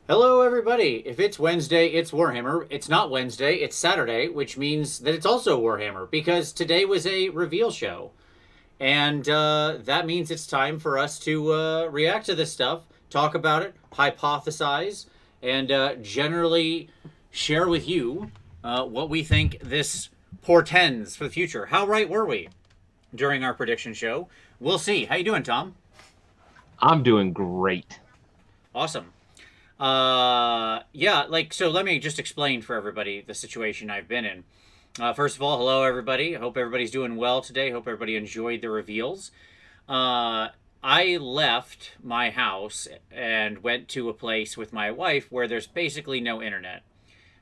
Hello, everybody. If it's Wednesday, it's Warhammer. It's not Wednesday, it's Saturday, which means that it's also Warhammer because today was a reveal show. And that means it's time for us to react to this stuff, talk about it, hypothesize, and generally share with you what we think this portends for the future. How right were we during our prediction show? We'll see. How you doing, Tom? I'm doing great. Awesome. Yeah, so let me just explain for everybody the situation I've been in. First of all, hello everybody. Hope everybody's doing well today. Hope everybody enjoyed the reveals. I left my house and went to a place with my wife where there's basically no internet.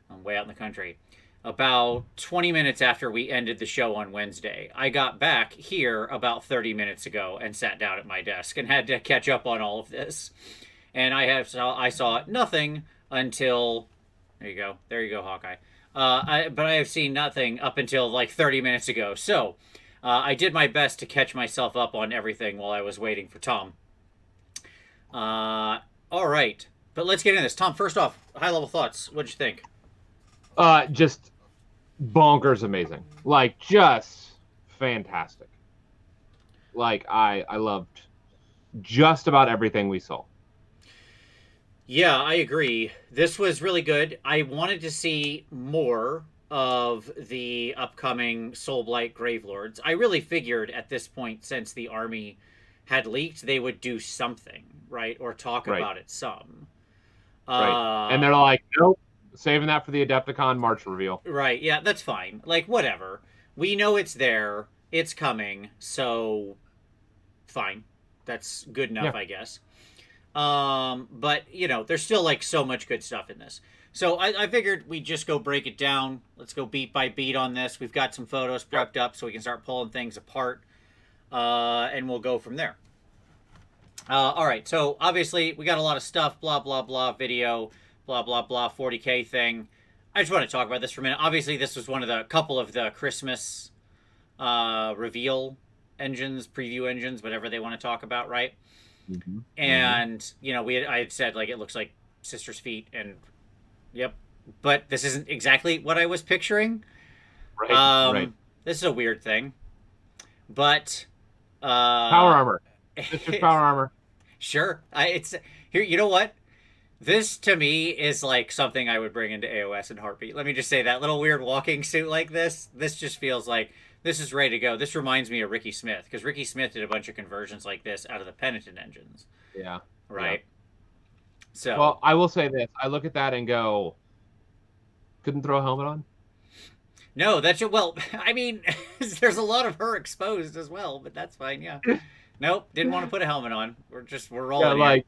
I'm way out in the country. About 20 minutes after we ended the show on Wednesday, I got back here about 30 minutes ago and sat down at my desk and had to catch up on all of this. And I saw nothing until there you go, Hawkeye. But I have seen nothing up until like 30 minutes ago. So I did my best to catch myself up on everything while I was waiting for Tom. All right, but let's get into this. Tom, first off, high level thoughts. What'd you think? Just bonkers amazing. Like, just fantastic. Like, I loved just about everything we saw. Yeah, I agree. This was really good. I wanted to see more of the upcoming Soulblight Gravelords. I really figured at this point, since the army had leaked, they would do something, right? Or talk Right, about it some. right. And Uh, they're like, nope, saving that for the Adepticon March reveal. right, yeah, that's fine. Like, whatever. We know it's there, it's coming, so fine. That's good enough, Yeah, I guess. But there's still like so much good stuff in this. So I figured we'd just go break it down. Let's go beat by beat on this. We've got some photos yep. prepped up so we can start pulling things apart, and we'll go from there. All right. So obviously we got a lot of stuff. Blah blah blah. Video. Blah blah blah. 40K thing. I just want to talk about this for a minute. Obviously, this was one of the couple of the Christmas reveal engines, preview engines, whatever they want to talk about, right? Mm-hmm. Mm-hmm. And I had said like it looks like Sister's feet, and yep, but this isn't exactly what I was picturing. Right, right. Um, this is a weird thing, but Power uh, armor. Sister's power armor. sure, it's here. You know what? This to me is like something I would bring into AOS in heartbeat. Let me just say that little weird walking suit like this. This just feels like this is ready to go. This reminds me of Ricky Smith because Ricky Smith did a bunch of conversions like this out of the Penitent engines, Yeah, yeah. right? So Well, I will say this. I look at that and go, couldn't throw a helmet on? no, that's well. I mean, there's a lot of her exposed as well, but that's fine. Yeah. Nope. Didn't want to put a helmet on. We're Yeah, rolling here. like,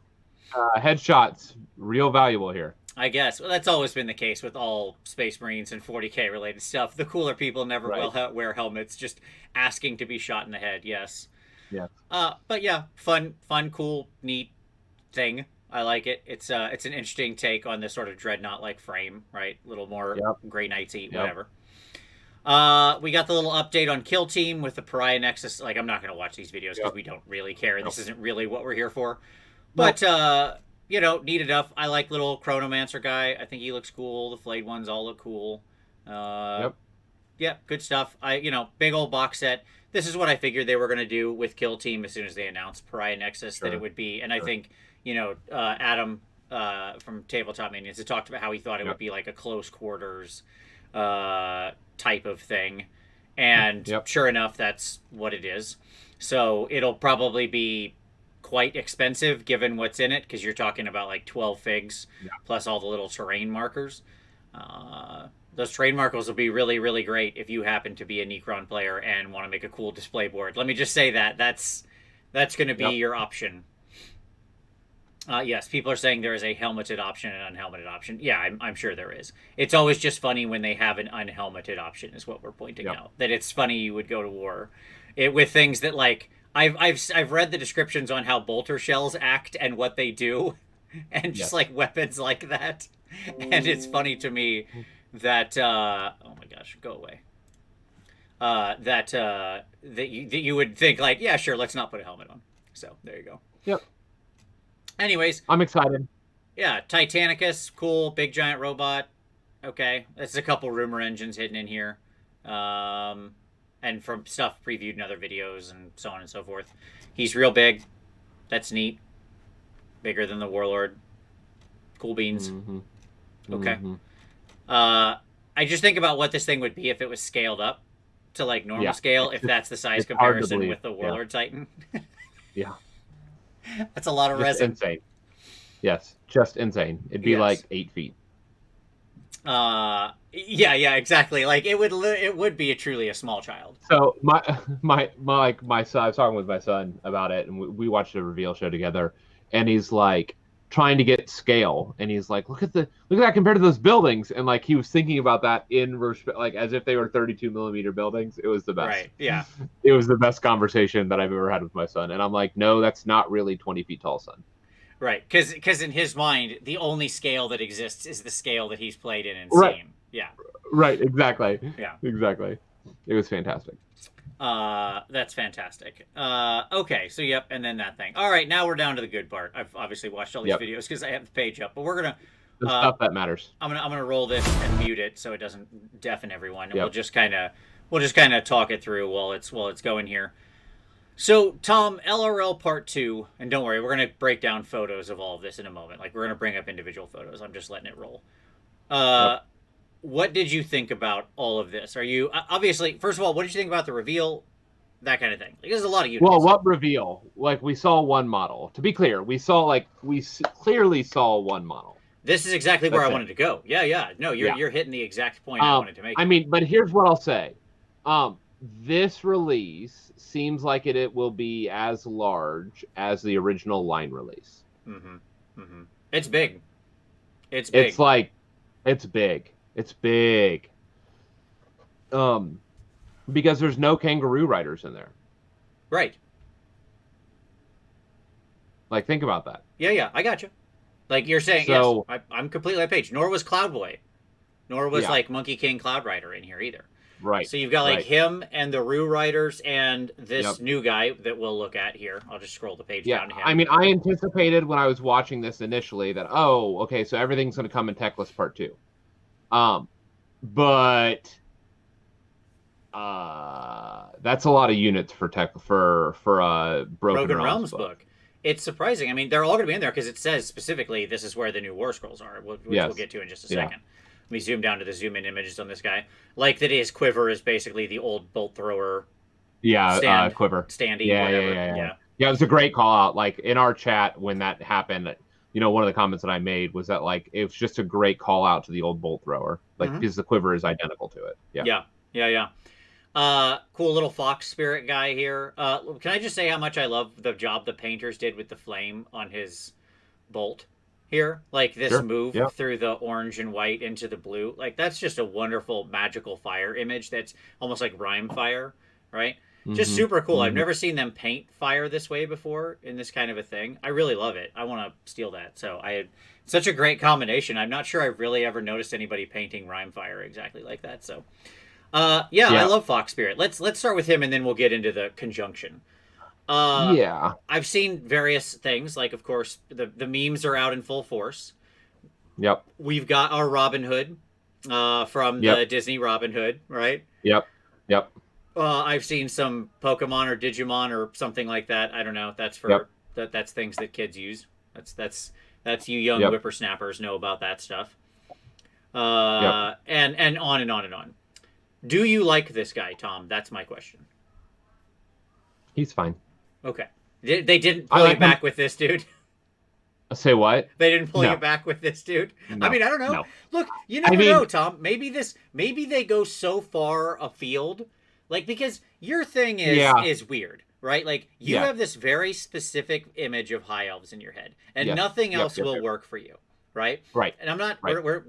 headshots, real valuable here. I guess. Well, that's always been the case with all Space Marines and 40K related stuff. The cooler people never Right. will wear helmets, just asking to be shot in the head. Yes. Yeah. But yeah, fun, cool, neat thing. I like it. It's an interesting take on this sort of dreadnought like frame, right? A little more Yep. Grey Knightsy, Yep. whatever. We got the little update on Kill Team with the Pariah Nexus. Like, I'm not going to watch these videos because Yep. we don't really care. Yep. This isn't really what we're here for. Nope. But, neat enough. I like little Chronomancer guy. I think he looks cool. The flayed ones all look cool. Uh, Yep. yeah, good stuff. Big old box set. This is what I figured they were going to do with Kill Team as soon as they announced Pariah Nexus, that it Sure. would be. And I Sure. think, Adam from Tabletop Minions had talked about how he thought it would Yep. be like a close quarters type of thing. And Yep. sure enough, that's what it is. So it'll probably be quite expensive given what's in it because you're talking about like 12 figs Yeah. plus all the little terrain markers. Those terrain markers will be really, really great if you happen to be a Necron player and want to make a cool display board. Let me just say that's going to be Yep. your option. Yes, people are saying there is a helmeted option and unhelmeted option. Yeah, I'm sure there is. It's always just funny when they have an unhelmeted option, is what we're pointing Yep. out. That it's funny you would go to war with things that like I've read the descriptions on how bolter shells act and what they do, and just Yes. like weapons like that, and it's funny to me that oh my gosh, go away. That you would think like, yeah, sure, let's not put a helmet on. So there you go. Yep. Anyways, I'm excited. Yeah, Titanicus, cool, big giant robot. Okay, that's a couple rumor engines hidden in here, and from stuff previewed in other videos and so on and so forth. He's real big. That's neat. Bigger than the Warlord. Cool beans. Mm-hmm. Okay. Mm-hmm. I just think about what this thing would be if it was scaled up to like normal scale. If that's the size comparison with the Warlord Titan. Yeah. That's a lot of resin. Insane. Yes, just insane. It'd be like 8 feet. Yeah, exactly. Like it would be truly a small child. So my son, I was talking with my son about it, and we watched a reveal show together, and he's like trying to get scale, and he's like, look at that compared to those buildings, and like he was thinking about that in respect, like as if they were 32 millimeter buildings. It was the best. Right. Yeah. It was the best conversation that I've ever had with my son, and I'm like, no, that's not really 20 feet tall, son. Right, because in his mind, the only scale that exists is the scale that he's played in and right. seen. Yeah. Right, exactly. Yeah. Exactly. It was fantastic. That's fantastic. Okay, so yep, and then that thing. All right, now we're down to the good part. I've obviously watched all these videos because I have the page up, but we're gonna the stuff that matters. I'm gonna roll this and mute it so it doesn't deafen everyone, and we'll just kind of talk it through while it's going here. So, Tom, LRL Part 2, and don't worry, we're going to break down photos of all of this in a moment. Like, we're going to bring up individual photos. I'm just letting it roll. What did you think about all of this? Are you, obviously, first of all, what did you think about the reveal? That kind of thing. Like, there's a lot of units. Well, what reveal? Like, we saw one model. To be clear, we clearly saw one model. This is exactly where I wanted to go. Yeah. No, you're hitting the exact point I wanted to make. I mean, but here's what I'll say. This release seems like it will be as large as the original line release. Mm-hmm. Mm-hmm. It's big. It's big. It's big. It's big. Because there's no kangaroo riders in there. Right. Like, think about that. Yeah, I got you. Like you're saying, so, yes, I'm completely on page. Nor was Cloudboy. Nor was like Monkey King Cloud Rider in here either. Right. So you've got like him and the Rue Riders and this new guy that we'll look at here. I'll just scroll the page down to him. I mean, I anticipated when I was watching this initially that, okay, so everything's going to come in Teclis Part 2. But that's a lot of units for Broken Realms book. It's surprising. I mean, they're all going to be in there because it says specifically this is where the new War Scrolls are, which we'll get to in just a second. Let me zoom down to the zoom-in images on this guy. Like that his quiver is basically the old bolt thrower. Yeah, quiver. Standy, whatever. Yeah, it was a great call out. Like in our chat when that happened, one of the comments that I made was that like it was just a great call out to the old bolt thrower. Like because the quiver is identical to it. Yeah. Cool little fox spirit guy here. Can I just say how much I love the job the painters did with the flame on his bolt? Here, like this move through the orange and white into the blue, like that's just a wonderful magical fire image that's almost like rhyme fire, right? Just super cool. I've never seen them paint fire this way before in this kind of a thing. I really love it. I want to steal that. So I had such a great combination. I'm not sure I've really ever noticed anybody painting rhyme fire exactly like that. So I love Fox Spirit. Let's start with him and then we'll get into the conjunction. I've seen various things, like of course the memes are out in full force. Yep. We've got our Robin Hood from the Disney Robin Hood, right? Yep. I've seen some Pokemon or Digimon or something like that. I don't know. That's for that's things that kids use. That's you young whippersnappers know about that stuff. And on and on and on. Do you like this guy, Tom? That's my question. He's fine. Okay. They didn't pull you back with this, dude? Say what? They didn't pull you back with this, dude? No. I mean, I don't know. No. Look, you never know, Tom. Maybe they go so far afield. Like, because your thing is weird, right? Like, you have this very specific image of high elves in your head, and nothing else will work for you, right? Right. And I'm not,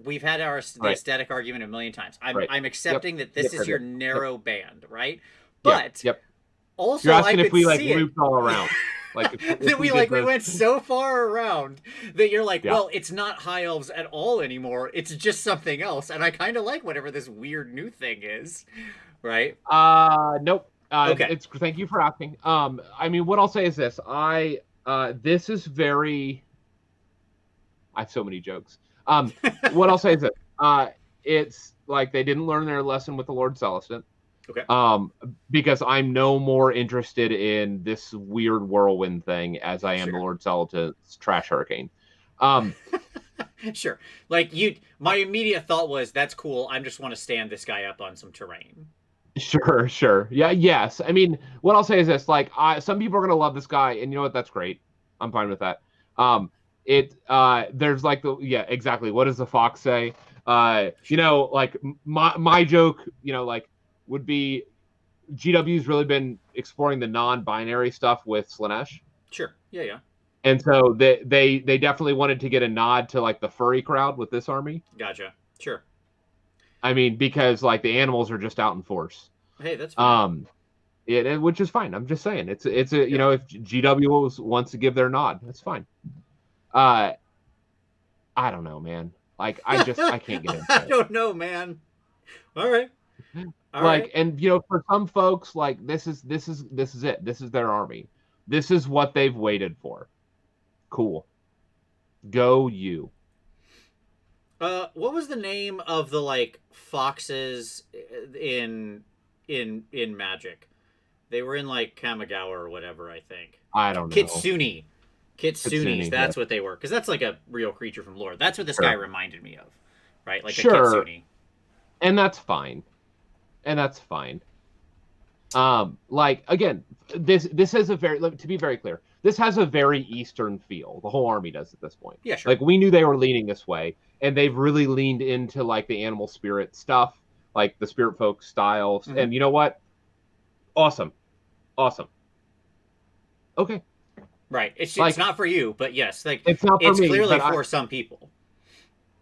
we've had the aesthetic argument a million times. I'm accepting that this is your narrow band, right? But... Also, you're asking if we looped all around, like that we went so far around that you're like, well, it's not high elves at all anymore. It's just something else, and I kind of like whatever this weird new thing is, right? Nope. Okay. Thank you for asking. I mean, what I'll say is this: this is very. I have so many jokes. What I'll say is that it's like they didn't learn their lesson with the Lord Celestant. Okay. Because I'm no more interested in this weird whirlwind thing as I am the Lord Celestant's trash hurricane. Sure. Like my immediate thought was, that's cool. I just want to stand this guy up on some terrain. Sure. Yeah, yes. I mean, what I'll say is this: like, some people are gonna love this guy, and you know what? That's great. I'm fine with that. There's like exactly. What does the fox say? Like my joke, like would be GW's really been exploring the non-binary stuff with Slaanesh. Sure. Yeah. And so they definitely wanted to get a nod to like the furry crowd with this army. Gotcha. Sure. I mean, because like the animals are just out in force. Hey, that's fine. Which is fine. I'm just saying it's if GW wants to give their nod, that's fine. I don't know, man. Like I can't get into it. I don't know, man. All right. And for some folks, like this is it. This is their army. This is what they've waited for. Cool. Go you. What was the name of the like foxes in Magic? They were in like Kamigawa or whatever, I think. I don't know. Kitsunis, that's what they were. Because that's like a real creature from lore. That's what this guy reminded me of. Right? Like a Kitsune. And that's fine. Like again, this has a very, to be very clear, this has a very Eastern feel. The whole army does at this point. Yeah, sure. Like we knew they were leaning this way, and they've really leaned into like the animal spirit stuff, like the spirit folk styles. Mm-hmm. And you know what? Awesome. Okay. Right. It's not for you, but yes, like it's not for me, clearly for some people.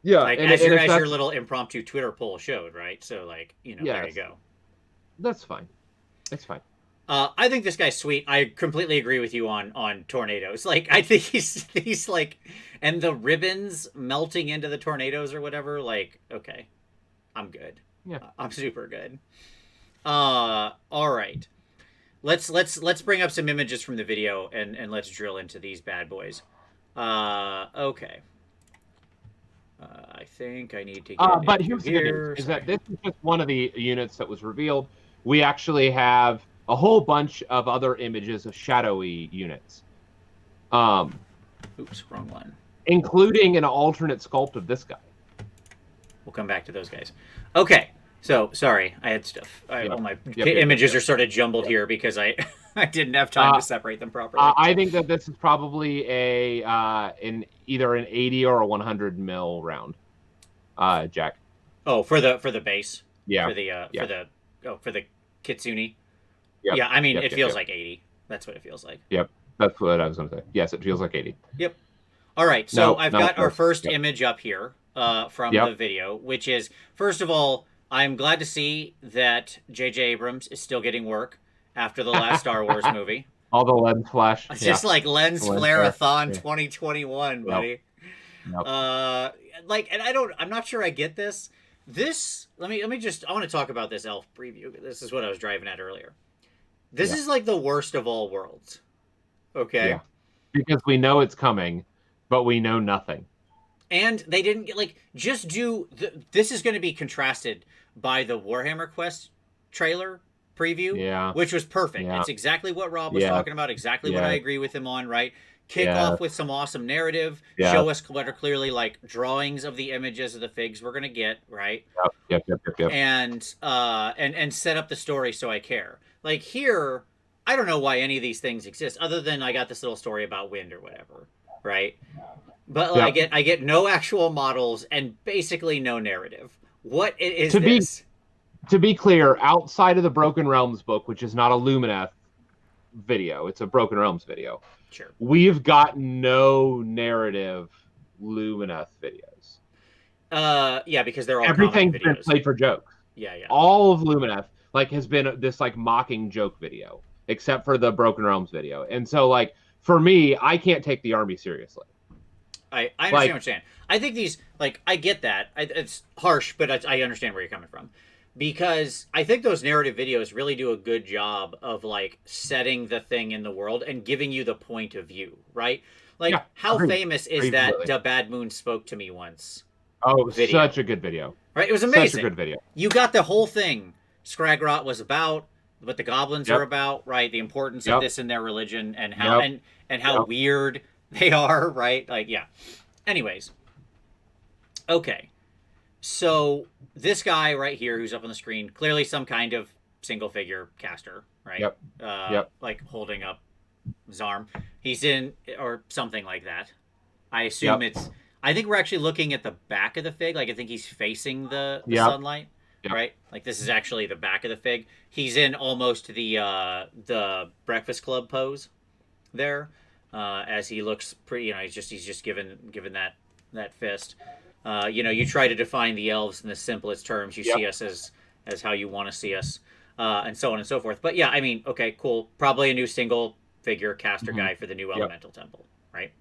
Yeah. Like as your little impromptu Twitter poll showed, right? So like, there you go. That's fine. It's fine. I think this guy's sweet. I completely agree with you on tornadoes. Like, I think he's like, and the ribbons melting into the tornadoes or whatever. Like, okay, I'm good. Yeah, I'm super good. All right, let's bring up some images from the video and let's drill into these bad boys. Okay. I think I need to get but here's the good news, is that this is just one of the units that was revealed. We actually have a whole bunch of other images of shadowy units. Oops, wrong one. Including an alternate sculpt of this guy. We'll come back to those guys. Okay, so sorry, I had stuff. All my images are sort of jumbled here because I didn't have time to separate them properly. I think that this is probably either an 80 or a 100 mil round. Jack. Oh, for the base. Yeah. For the Kitsune. Yep. Yeah, I mean, it feels like 80. That's what it feels like. Yep, that's what I was going to say. Yes, it feels like 80. Yep. All right, so I've got our first image up here from the video, which is, first of all, I'm glad to see that J.J. Abrams is still getting work after the last Star Wars movie. All the lens flash. It's just like lens flare-a-thon 2021, buddy. Nope. And I'm not sure I get this. I want to talk about this elf preview. This is what I was driving at earlier. This is like the worst of all worlds. Okay? Yeah. Because we know it's coming, but we know nothing. And they didn't get, just do... this is going to be contrasted by the Warhammer Quest trailer preview, which was perfect. It's exactly what Rob was talking about, exactly what I agree with him on, right? Kick off with some awesome narrative, show us what are clearly, drawings of the images of the figs we're going to get, right? Yep. And set up the story so I care. Like, here, I don't know why any of these things exist, other than I got this little story about wind or whatever, right? But I get no actual models and basically no narrative. What is this? To be clear, outside of the Broken Realms book, which is not a Lumineth video, it's a Broken Realms video. Sure. We've got no narrative Lumineth videos. Because they're all everything's been videos. Played for jokes. Yeah. All of Lumineth has been this mocking joke video, except for the Broken Realms video. And so for me, I can't take the army seriously. I understand what you're saying. I think these I get that. It's harsh, but I understand where you're coming from. Because I think those narrative videos really do a good job of setting the thing in the world and giving you the point of view, right? Like, Yeah, how agreed. famous is Agreed that completely. "The Bad Moon Spoke to Me Once" Oh, video? such a good video. Right? It was Such a amazing. good video. You got the whole thing. Scragrot was about, what the goblins are Yep. about, right? The importance of Yep. this in their religion, and how Yep. and how Yep. weird they are, right? Like, yeah. Anyways, okay. So this guy right here, who's up on the screen, clearly some kind of single figure caster, right? Yep. Yep. Like holding up Zarm. He's in, or something like that. I assume Yep. it's. I think we're actually looking at the back of the fig. Like, I think he's facing the Yep. sunlight, Yep. right? Like, this is actually the back of the fig. He's in almost the Breakfast Club pose there, as he looks pretty. You know, he's just given that fist. You know, you try to define the elves in the simplest terms. You Yep. see us as how you want to see us, and so on and so forth. But yeah, I mean, okay, cool. Probably a new single figure caster Mhm. guy for the new Yep. Elemental Temple, right?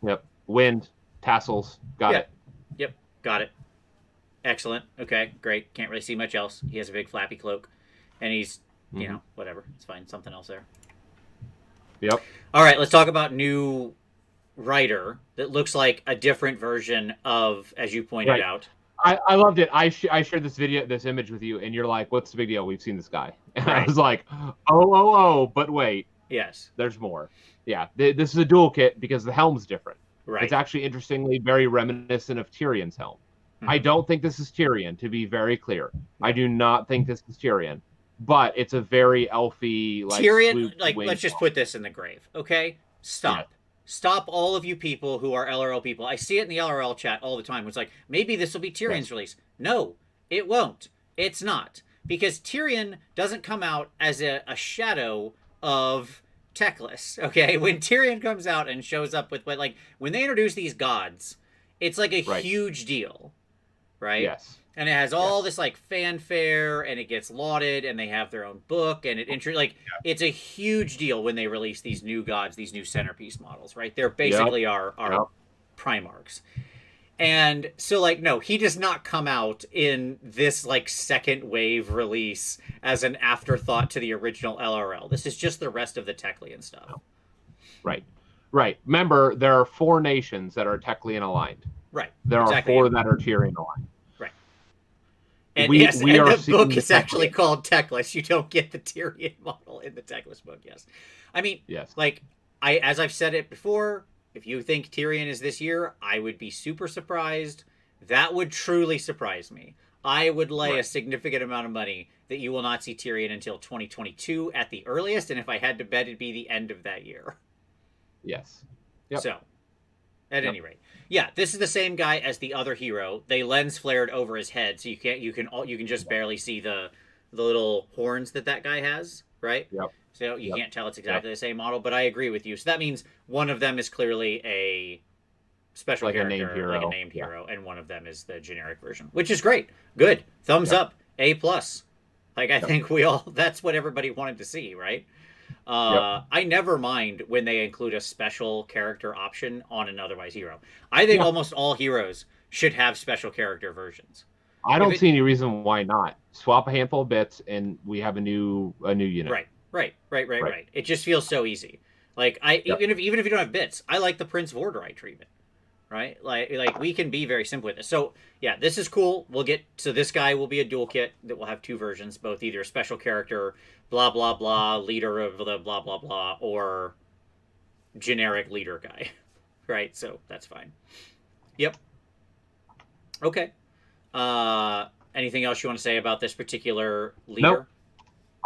Yep. Wind, tassels. Got it. Yep, got it. Excellent. Okay, great. Can't really see much else. He has a big flappy cloak, and he's, you know, whatever. It's fine. Something else there. Yep. All right, let's talk about new writer that looks like a different version of, as you pointed Right. out. I loved it. I shared this image with you, and you're like, "What's the big deal? We've seen this guy." And I Right. was like, "Oh, but wait, Yes. there's more." Yeah, this is a dual kit because the helm's different. Right. It's actually interestingly very reminiscent of Tyrion's helm. I Mhm. don't think this is Tyrion, to be very clear. I do not think this is Tyrion, but it's a very elfy, like Tyrion, swooped like, wing let's just helm. put this in the grave, okay? Stop. Yeah. Stop, all of you people who are LRL people. I see it in the LRL chat all the time. It's like, maybe this will be Tyrion's Yes. release. No, it won't. It's not. Because Tyrion doesn't come out as a shadow of Teclis, okay? When Tyrion comes out and shows up with, like, when they introduce these gods, it's like a Right. huge deal, right? Yes. And it has all this like fanfare, and it gets lauded, and they have their own book, and it's a huge deal when they release these new gods, these new centerpiece models, right? They're basically our Yep. Primarchs. And so, like, no, he does not come out in this like second wave release as an afterthought to the original LRL. This is just the rest of the Teclian stuff. Right. Right. Remember, there are 4 nations that are Teclian aligned. Right. There exactly. are 4 that are Tyrion aligned. Right. And we yes, are and the seeing book the is actually Teclian. called Teclis. You don't get the Tyrion model in the Teclis book. Yes. I mean, Yes. like, as I've said it before, if you think Tyrion is this year, I would be super surprised. That would truly surprise me. I would lay a significant amount of money that you will not see Tyrion until 2022 at the earliest, and if I had to bet, it'd be the end of that year. Yes. Yep. So, at any rate, yeah, this is the same guy as the other hero. They lens flared over his head, so you can just barely see the little horns that guy has, right? Yep. So you can't tell it's exactly the same model, but I agree with you. So that means one of them is clearly a special Like a character, named hero. like a named hero, and one of them is the generic version, which is great. Good. Thumbs up. A plus. Like, I think that's what everybody wanted to see, right? I never mind when they include a special character option on an otherwise hero. I think almost all heroes should have special character versions. I don't see any reason why not. Swap a handful of bits, and we have a new unit. Right. It just feels so easy. Like, even if you don't have bits, I like the Prince Vorderite treatment. Right? Like we can be very simple with this. So yeah, this is cool. This guy will be a dual kit that will have 2 versions, both either special character, blah blah blah, leader of the blah blah blah, or generic leader guy. Right? So that's fine. Yep. Okay. Anything else you want to say about this particular leader? Nope.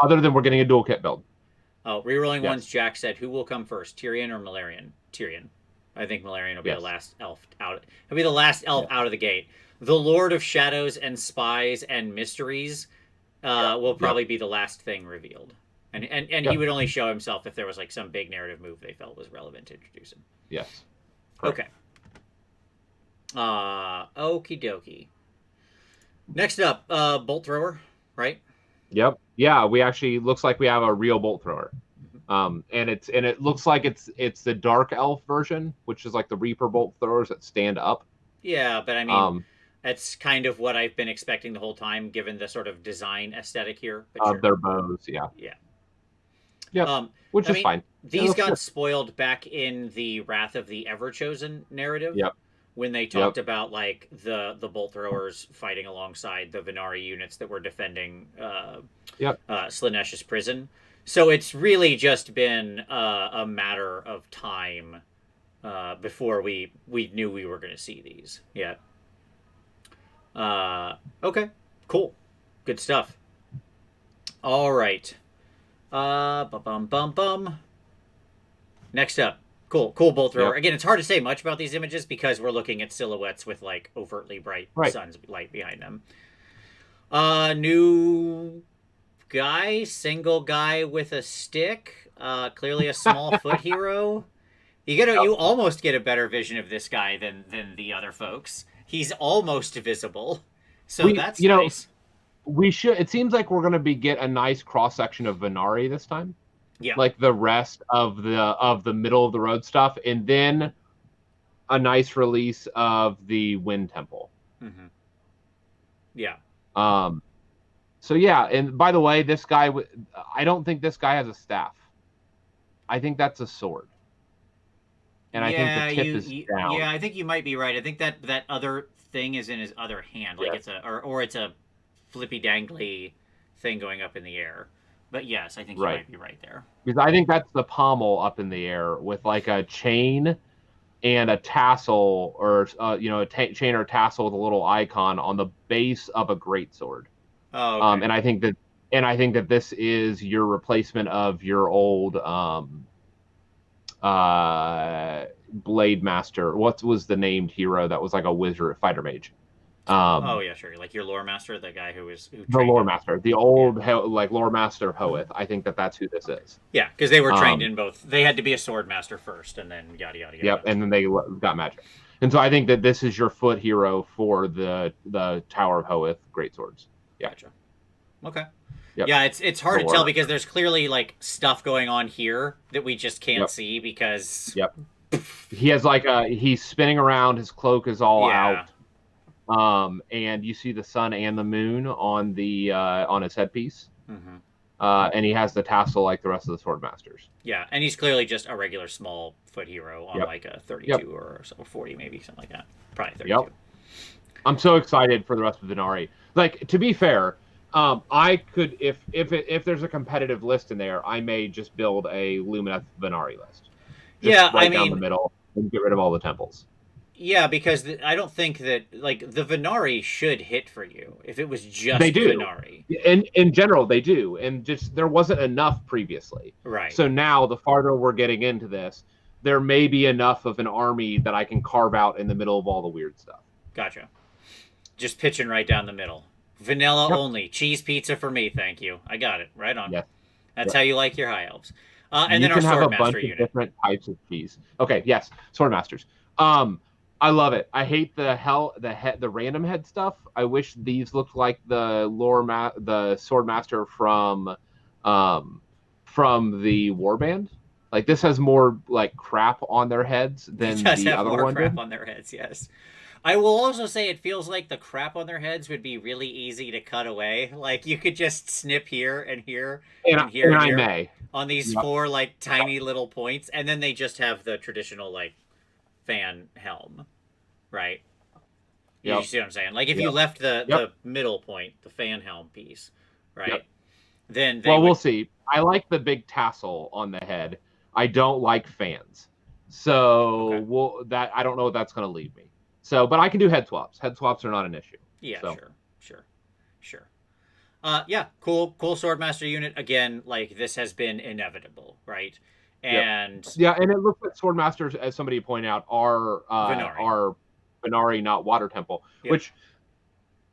Other than we're getting a dual kit build. Oh, rerolling ones. Jack said, "Who will come first, Tyrion or Malarian?" Tyrion. I think Malarian will be the last elf out. He'll be the last elf out of the gate. The Lord of Shadows and Spies and Mysteries will probably be the last thing revealed. And he would only show himself if there was like some big narrative move they felt was relevant to introduce him. Yes. Correct. Okay. Okie dokie. Next up, Bolt Thrower, right? Yep. Yeah, we actually looks like we have a real bolt thrower. And it looks like it's the dark elf version, which is like the Reaper bolt throwers that stand up. Yeah, but I mean, that's kind of what I've been expecting the whole time, given the sort of design aesthetic here. But of their bows, yeah. Yeah. Yep. Which I is mean, fine. these got spoiled back in the Wrath of the Everchosen narrative. Yep. When they talked about like the bolt throwers fighting alongside the Venari units that were defending Slaaneish's prison. So it's really just been a matter of time before we knew we were going to see these. Yeah. Okay. Cool. Good stuff. All right. Bum. Next up. Cool bolt thrower. Yep. Again, it's hard to say much about these images because we're looking at silhouettes with like overtly bright sun's light behind them. New guy, single guy with a stick. Clearly a small foot hero. You almost get a better vision of this guy than the other folks. He's almost visible, so that's nice. We should. It seems like we're going to get a nice cross section of Venari this time. Yeah. Like the rest of the middle of the road stuff, and then a nice release of the Wind Temple. Mm-hmm. Yeah. So yeah, and by the way, this guy, I don't think this guy has a staff. I think that's a sword. And I think the tip is down. Yeah, I think you might be right. I think that other thing is in his other hand, like it's a flippy dangly thing going up in the air. But yes, I think you might be right there. Because I think that's the pommel up in the air with like a chain and a tassel, or a chain or tassel with a little icon on the base of a greatsword. Oh, okay. And I think that this is your replacement of your old Blade Master. What was the named hero that was like a wizard fighter mage? Oh yeah, sure. Like your lore master, the guy who the lore master, the old like lore master of Hoeth. I think that's who this is. Yeah, because they were trained in both. They had to be a sword master first, and then yada yada yada. Yep, and then they got magic. And so I think that this is your foot hero for the Tower of Hoeth greatswords. Yeah. Gotcha. Okay. Yep. Yeah, it's hard to tell because there's clearly like stuff going on here that we just can't see because. Yep. He has like he's spinning around. His cloak is all out. And you see the sun and the moon on the on his headpiece. Mm-hmm. And he has the tassel like the rest of the sword masters. Yeah, and he's clearly just a regular small foot hero on like a 32 or 40 maybe, something like that. Probably 32. Yep. I'm so excited for the rest of Venari. Like, to be fair, I could if there's a competitive list in there, I may just build a Lumineth Venari list. Just down the middle and get rid of all the temples. Yeah, because I don't think that like the Venari should hit for you if it was just they do. Venari. In general, they do, and just there wasn't enough previously. Right. So now, the farther we're getting into this, there may be enough of an army that I can carve out in the middle of all the weird stuff. Gotcha. Just pitching right down the middle. Vanilla only. Cheese pizza for me, thank you. I got it. Right on. Yes. That's how you like your high elves. And you then our can have a Swordmaster bunch unit. of different types of cheese. Okay, yes, Swordmasters. I love it. I hate the random head stuff. I wish these looked like the Swordmaster from the Warband. Like this has more like crap on their heads than the other one did. Crap on their heads, yes. I will also say it feels like the crap on their heads would be really easy to cut away. Like you could just snip here and here and here and here on these four like tiny little points, and then they just have the traditional like fan helm, right? You see what I'm saying? Like if you left the middle point, the fan helm piece, right? Then we'll see. I like the big tassel on the head. I don't like fans, so I don't know what that's going to leave me. So, but I can do head swaps. Head swaps are not an issue. Yeah, sure. Yeah, cool Swordmaster unit. Again, like this has been inevitable, right? And and it looks like Swordmasters, as somebody pointed out, are Venari, not Water Temple, which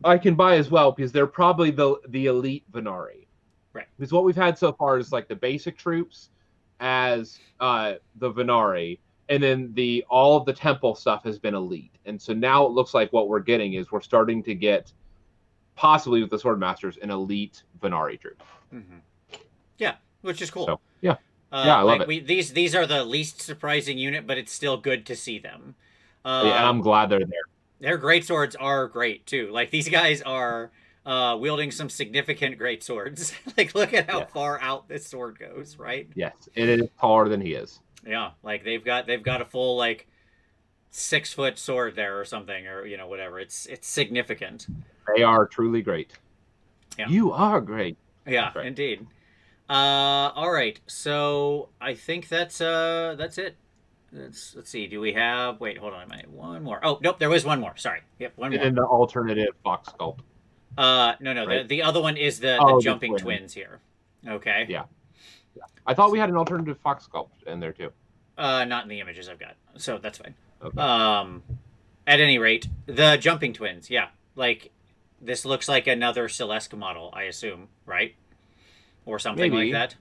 I can buy as well because they're probably the elite Venari. Right. Because what we've had so far is like the basic troops as the Venari, and then all of the temple stuff has been elite. And so now it looks like what we're getting is we're starting to get, possibly with the Swordmasters, an elite Venari troop. Mm-hmm. Yeah, which is cool. So, I love it. These are the least surprising unit, but it's still good to see them. And I'm glad they're there. Their greatswords are great too. Like these guys are wielding some significant great swords. Like, look at how Yeah. far out this sword goes, right? Yes, it is taller than he is. Yeah, like they've got a full like 6 foot sword there or something, or whatever. It's significant. They are truly great. Yeah, You are great. yeah, That's right. indeed. All right. So I think that's it. Let's see. Do we have? Wait, hold on a minute. One more. Oh, nope. There was one more. Sorry. Yep, one And more. then the alternative fox sculpt, No. right? The other one is the Oh, the jumping twin. twins here. Okay. Yeah. I thought we had an alternative fox sculpt in there too. Not in the images I've got, so that's fine. Okay. At any rate, the jumping twins. Yeah, like this looks like another Celeste model, I assume, right? Or something Maybe. like that.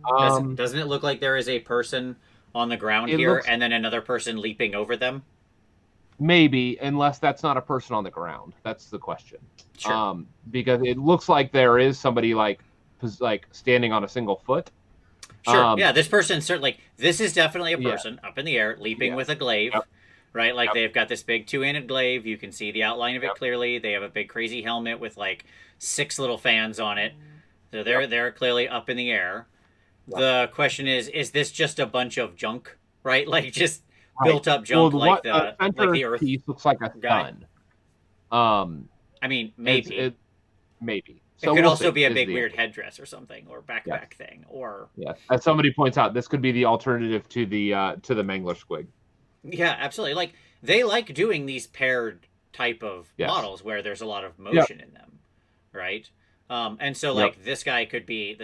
Um, Doesn't it look like there is a person on the ground It here looks- and then another person leaping over them? Maybe, unless that's not a person on the ground. That's the question. Sure. Because it looks like there is somebody like standing on a single foot. Sure. Yeah, this person certainly. This is definitely a Yeah. person up in the air leaping Yeah. with a glaive, Yep. right? Like Yep. they've got this big two-handed glaive. You can see the outline of it Yep. clearly. They have a big crazy helmet with like 6 little fans on it. So they're Yep. they're clearly up in the air. Yep. The question is this just a bunch of junk, right? Like just Right. built up junk like the center Earth piece looks like a guy. sun. I mean, maybe. Maybe. It So could we'll also see, be a is big the weird answer. headdress or something, or backpack thing, or Yeah. As somebody points out, this could be the alternative to the Mangler squig. yeah, absolutely. Like they like doing these paired type of Yes. models where there's a lot of motion in them, right? And so like Yep. this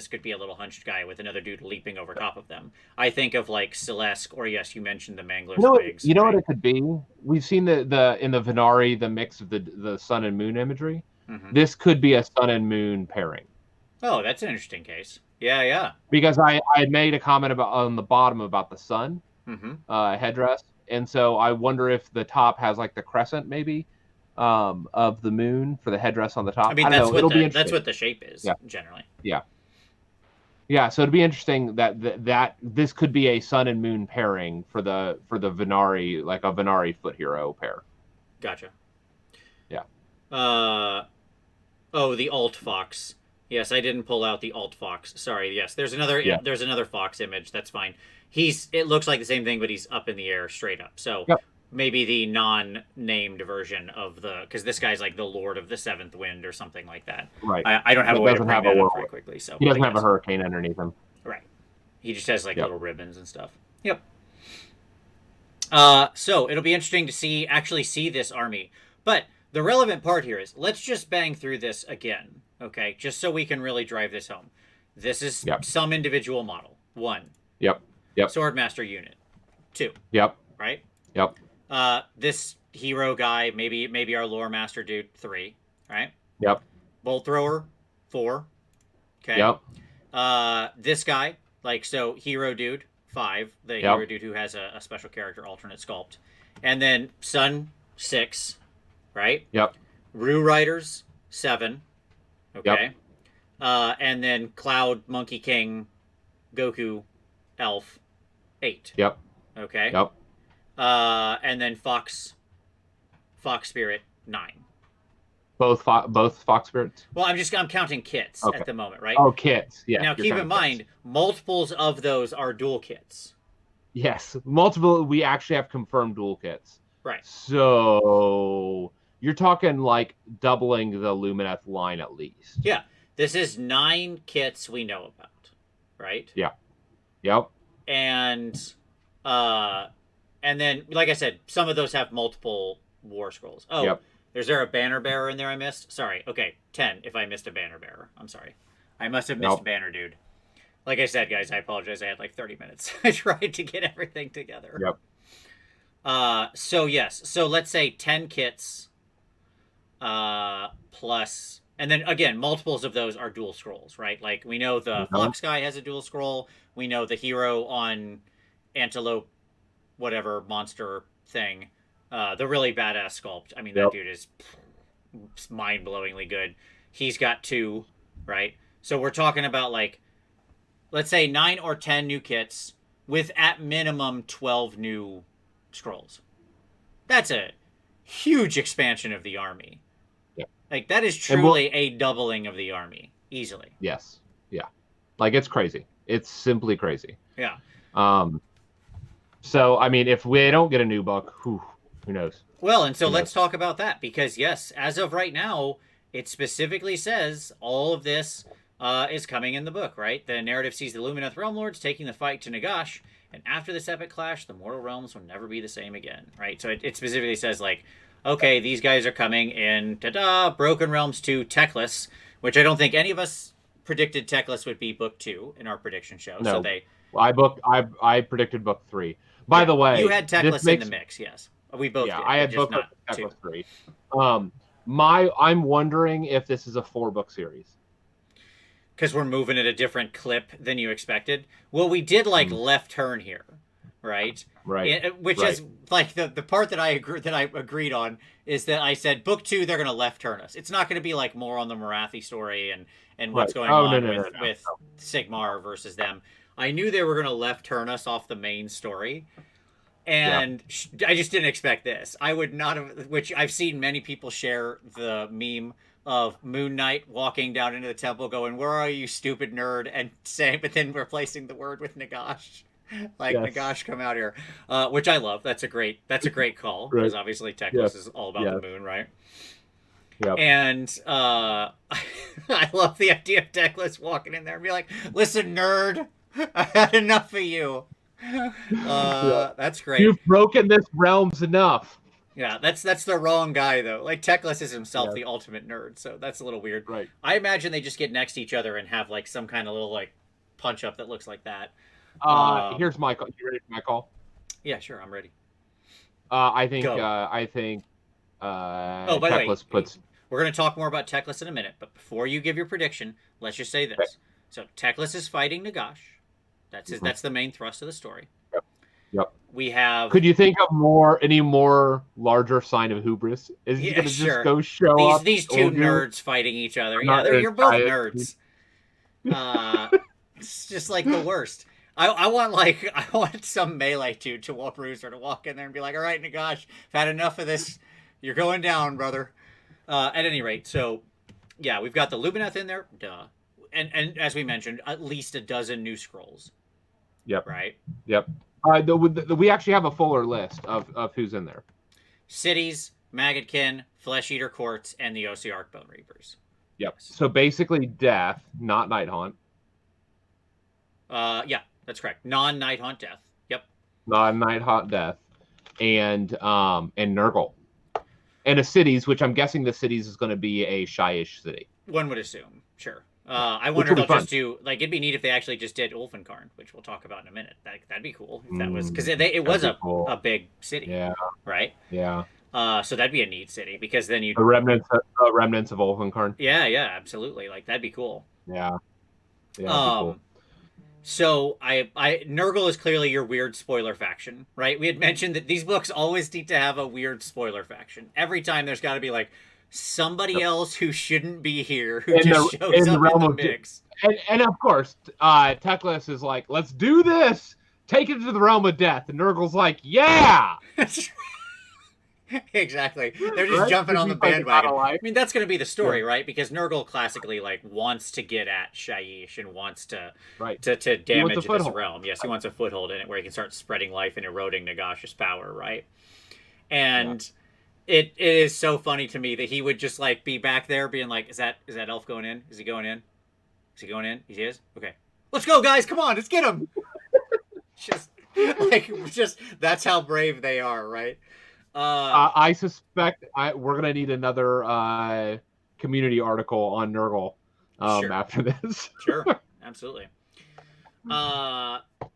could be a little hunched guy with another dude leaping over top of them. I think of like Celeste, or yes, you mentioned the Mangler squigs. You know right? what it could be? We've seen the in the Venari, the mix of the sun and moon imagery. Mhm. This could be a sun and moon pairing. Oh, that's an interesting case. Yeah, yeah. Because I had made a comment about on the bottom about the sun Mm-hmm. headdress, and so I wonder if the top has like the crescent maybe of the moon for the headdress on the top. I mean, I don't know. It'll be interesting. that's what the shape is Yeah. generally. Yeah, so it'd be interesting that this could be a sun and moon pairing for the Venari, like a Venari foot hero pair. Gotcha. Yeah. Oh, the alt fox. Yes, I didn't pull out the alt fox. Sorry. Yes, there's another Yeah. there's another fox image. That's fine. It looks like the same thing, but he's up in the air straight up. So Yep. maybe the non-named version of because this guy's like the Lord of the Seventh Wind or something like that. Right. I don't have But a way to doesn't bring have a that up whirlwind. very quickly. So He doesn't but have a yes. hurricane underneath him. Right. He just has like Yep. little ribbons and stuff. Yep. So it'll be interesting to actually see this army. But the relevant part here is let's just bang through this again, okay? Just so we can really drive this home. This is Yep. some individual model. 1. Yep. Yep. Swordmaster unit. 2. Yep. Right? Yep. This hero guy, maybe our lore master dude. 3. Right? Yep. Bolt thrower. 4. Okay. Yep. This guy, like so, hero dude. 5. The Yep. hero dude who has a special character alternate sculpt, and then Sun 6. Right? Yep. Rue Riders 7. Okay. Yep. And then Cloud, Monkey King, Goku, Elf 8. Yep. Okay. Yep. And then Fox Spirit 9. Both fox spirits. Well, I'm counting kits Okay. at the moment, right? Oh, kits. Yeah. now you're keep in counting mind, kits. multiples of those are dual kits. Yes, multiple. We actually have confirmed dual kits. Right. So you're talking like doubling the Lumineth line at least. Yeah. This is 9 kits we know about, right? Yeah. Yep. And then, like I said, some of those have multiple war scrolls. Oh, Yep. is there a banner bearer in there I missed? Sorry. Okay, 10 if I missed a banner bearer. I'm sorry. I must have missed Nope. banner dude. Like I said, guys, I apologize. I had like 30 minutes. I tried to get everything together. Yep. So yes. So let's say 10 kits plus, and then again, multiples of those are dual scrolls, right? Like we know the Fox guy has a dual scroll. We know the hero on Antelope, whatever monster thing, the really badass sculpt. I mean, that Yep. dude is mind-blowingly good. He's got 2, right? So we're talking about like, let's say 9 or 10 new kits with at minimum 12 new scrolls. That's a huge expansion of the army. Yep. Like that is And we'll, truly a doubling of the army, easily. yes, yeah, like it's crazy. It's simply crazy. Yeah. Um, so I mean, if we don't get a new book, who knows? Well, and so Who let's knows? talk about that because yes, as of right now, it specifically says all of this is coming in the book, right? The narrative sees the Lumineth Realm Lords taking the fight to Nagash, and after this epic clash, the mortal realms will never be the same again, right? So it specifically says like, okay, these guys are coming in, ta-da, Broken Realms 2 Teclis, which I don't think any of us predicted Teclis would be book 2 in our prediction show. So No, they, I predicted book 3. By yeah, the you way, had this Teclis in the makes mix, yes. We both yeah, did, I but had just book not two. Teclis 3. I'm wondering if this is a 4-book series. Because we're moving at a different clip than you expected. Well, we did like Mm, left turn here, right? right, Which right. is like the part that I agreed on is that I said book 2 they're gonna left turn us. It's not gonna be like more on the Marathi story and what's Right. going Oh no on no no with no. Sigmar versus them. I knew they were gonna left turn us off the main story, Yeah. and I just didn't expect this. I would not have, which I've seen many people share the meme of Moon Knight walking down into the temple going, "Where are you, stupid nerd?" and saying, but then replacing the word with Nagash. Like Yes. Nagash, come out here, which I love. That's a great call Right. because obviously Teclis Yes. is all about the Yes. moon, right? Yep. And I love the idea of Teclis walking in there and be like, "Listen, nerd, I had enough of you." Yeah. That's great. You've broken this realms enough. Yeah, that's the wrong guy though. Like Teclis is himself Yes. the ultimate nerd, so that's a little weird. Right. I imagine they just get next to each other and have like some kind of little like punch up that looks like that. Here's my call. You ready for my call? Yeah, sure, I'm ready. I think Go. Oh, by the way, Teclis puts. we're gonna talk more about Teclis in a minute, but before you give your prediction, let's just say Okay. this. So Teclis is fighting Nagash. Mhm. That's the main thrust of the story. Yep. Yep. We have Could you think of any more larger sign of hubris? Is he yeah, gonna just sure. go show These up? these two nerds fighting each other. Yeah, Not you're both giant. nerds. Uh, it's just like the worst. I want like I want some melee dude to walk Bruiser to walk in there and be like, all right, Nagash, I've had enough of this. You're going down, brother. At any rate, so yeah, we've got the Lumineth in there, duh, and as we mentioned, at least a dozen new scrolls, Yep. right? Yep. We actually have a fuller list of who's in there. Cities, Maggotkin, Flesh Eater Courts, and the OC Bone Reapers. Yep. Yes. So basically, Death, not Night Haunt. Yeah, that's correct. Non-Night Haunt Death. Yep. Not Night Haunt Death, and Nurgle, and a cities, which I'm guessing the cities is going to be a Shyish city. One would assume. Sure. I Which wonder if would be they'll fun. just do like it'd be neat if they actually just did Ulfenkarn, which we'll talk about in a minute. That'd be cool if that was because it was That'd be cool. a big city, Yeah. right? Yeah. So that'd be a neat city because then you The remnants of Ulfenkarn. yeah, absolutely, like that'd be cool. Yeah. Yeah. That'd be cool. So I Nurgle is clearly your weird spoiler faction, right? We had mentioned that these books always need to have a weird spoiler faction. Every time there's got to be like somebody else who shouldn't be here who just shows up in the mix. And of course, Teclis is like, let's do this. Take it to the realm of death. And Nurgle's like, yeah. Exactly. They're just jumping on the bandwagon. I mean, that's going to be the story, Yeah. right? Because Nurgle classically like wants to get at Shyish and wants to Right. to damage this foothold. realm. Yes, he wants a foothold in it where he can start spreading life and eroding Nagash's power, right? And it is so funny to me that he would just like be back there being like, is that elf going in? Is he going in? Is he going in? He is? Okay. Let's go, guys. Come on, let's get him. just that's how brave they are, right? I suspect we're gonna need another community article on Nurgle Sure. after this. Sure, absolutely.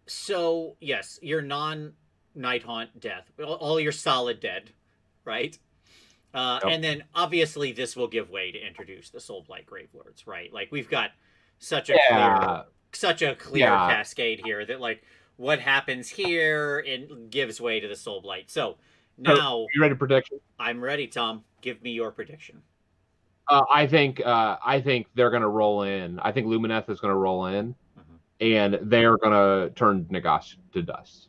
So yes, your non-Night Haunt death, all your solid dead, right? Yep. And then obviously this will give way to introduce the Soulblight Gravelords, right? Like we've got such a clear cascade here that like what happens here it gives way to the Soulblight. So now you ready for prediction? I'm ready, Tom. Give me your prediction. I think they're gonna roll in. I think Lumineth is gonna roll in, and they're gonna turn Nagash to dust.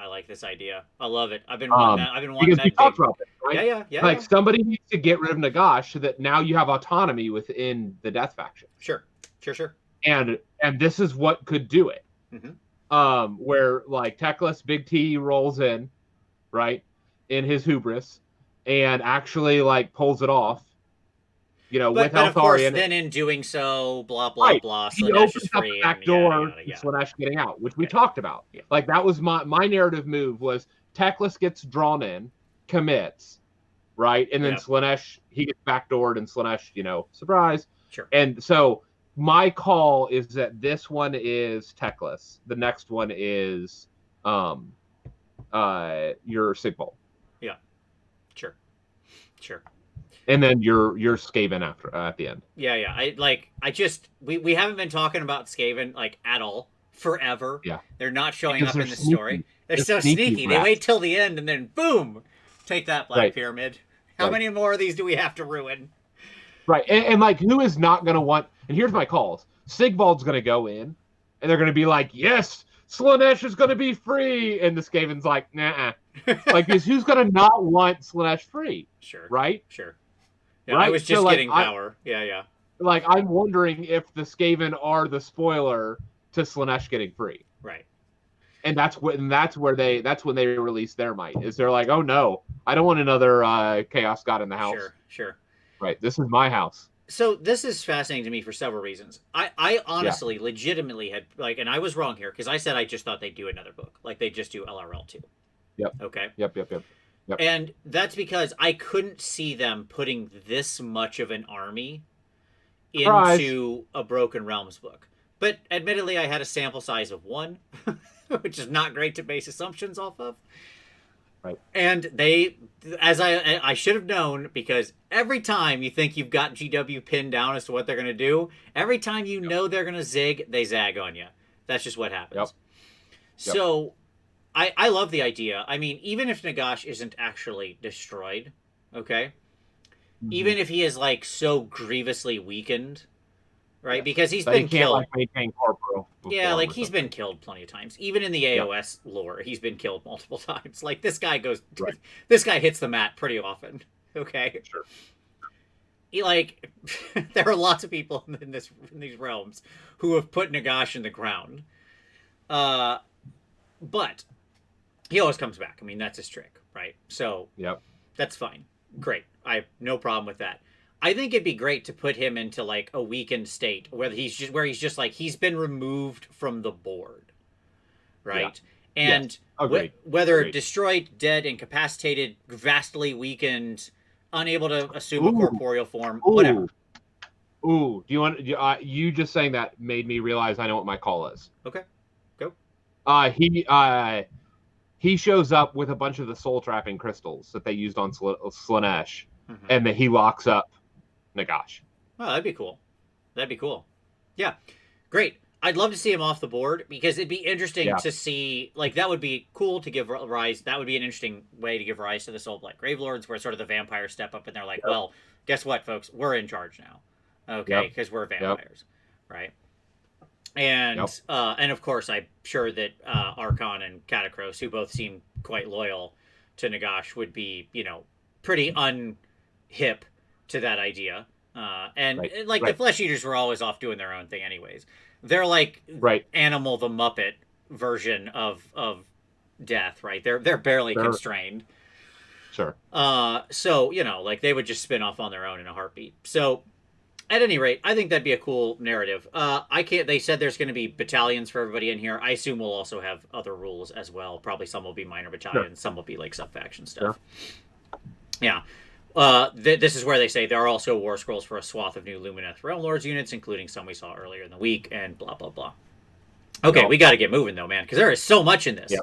I like this idea. I love it. I've been wanting that. I've been wanting because we that. talked about this, right? Yeah. Like somebody needs to get rid of Nagash so that now you have autonomy within the Death faction. Sure. And this is what could do it. Where like Teclis Big T rolls in, right, in his hubris, and actually like pulls it off. With but of course, Eltharion. then in doing so, blah blah blah, he Slaanesh opens is up free. the back and door yeah. to Slaanesh getting out, which we talked about. Yeah. Like that was my narrative move was Teclis gets drawn in, commits, right, and then Slaanesh he gets backdoored and Slaanesh, surprise. Sure. And so my call is that this one is Teclis. The next one is your Sigbold. Yeah. Sure. And then your Skaven after at the end. Yeah. We haven't been talking about Skaven like at all forever. Yeah. They're not showing up in the sneaky. story. They're so sneaky. They wait till the end and then boom, take that Black Pyramid. How many more of these do we have to ruin? Right. And like who is not going to want? And here's my calls. Sigvald's going to go in, and they're going to be like, yes, Slaanesh is going to be free, and the Skaven's like, nah. Like, who's going to not want Slaanesh free? Sure. Right. Sure. Yeah, right? I was just getting power. Yeah. Like, I'm wondering if the Skaven are the spoiler to Slaanesh getting free. Right. And that's when they release their might. Is they're like, oh no, I don't want another Chaos God in the house. Sure. Right. This is my house. So this is fascinating to me for several reasons. I honestly, legitimately had and I was wrong here because I said I just thought they'd do another book, like they just do LRL 2. Yep. Okay. Yep. And that's because I couldn't see them putting this much of an army into a Broken Realms book. But admittedly, I had a sample size of 1, which is not great to base assumptions off of. Right. And they, as I should have known, because every time you think you've got GW pinned down as to what they're going to do, every time you know they're going to zig, they zag on you. That's just what happens. Yep. So I love the idea. I mean, even if Nagash isn't actually destroyed, okay? Mm-hmm. Even if he is like so grievously weakened, right? Because he's been killed. Like maintain corporal. Yeah, like he's been killed plenty of times. Even in the AOS lore, he's been killed multiple times. Like this guy this guy hits the mat pretty often. Okay. Sure. He there are lots of people in these realms who have put Nagash in the ground. But he always comes back. I mean, that's his trick, right? So that's fine. Great. I have no problem with that. I think it'd be great to put him into like a weakened state where he's just like he's been removed from the board, right? Yeah. And whether destroyed, dead, incapacitated, vastly weakened, unable to assume a corporeal form, whatever. Do you want you just saying that made me realize I know what my call is. Okay, go. He shows up with a bunch of the soul trapping crystals that they used on Slaanesh, and that he locks up Nagash. Oh, that'd be cool. Yeah, great. I'd love to see him off the board because it'd be interesting to see. Like that would be cool to give rise. That would be an interesting way to give rise to the Soul Black Gravelords, where sort of the vampires step up and they're like, "Well, guess what, folks? We're in charge now, okay? Because we're vampires, right?" And and of course, I'm sure that Archon and Catacross, who both seem quite loyal to Nagash, would be pretty unhip to that idea. The Flesh Eaters were always off doing their own thing anyways. They're like Animal the Muppet version of death, right? They're barely constrained. Sure. So, they would just spin off on their own in a heartbeat. So at any rate, I think that'd be a cool narrative. They said there's going to be battalions for everybody in here. I assume we'll also have other rules as well. Probably some will be minor battalions. Some will be like sub-faction stuff. Sure. Yeah. This is where they say there are also war scrolls for a swath of new Lumineth Realm Lords units, including some we saw earlier in the week, and blah blah blah. Okay, we got to get moving though, man, because there is so much in this. Yep.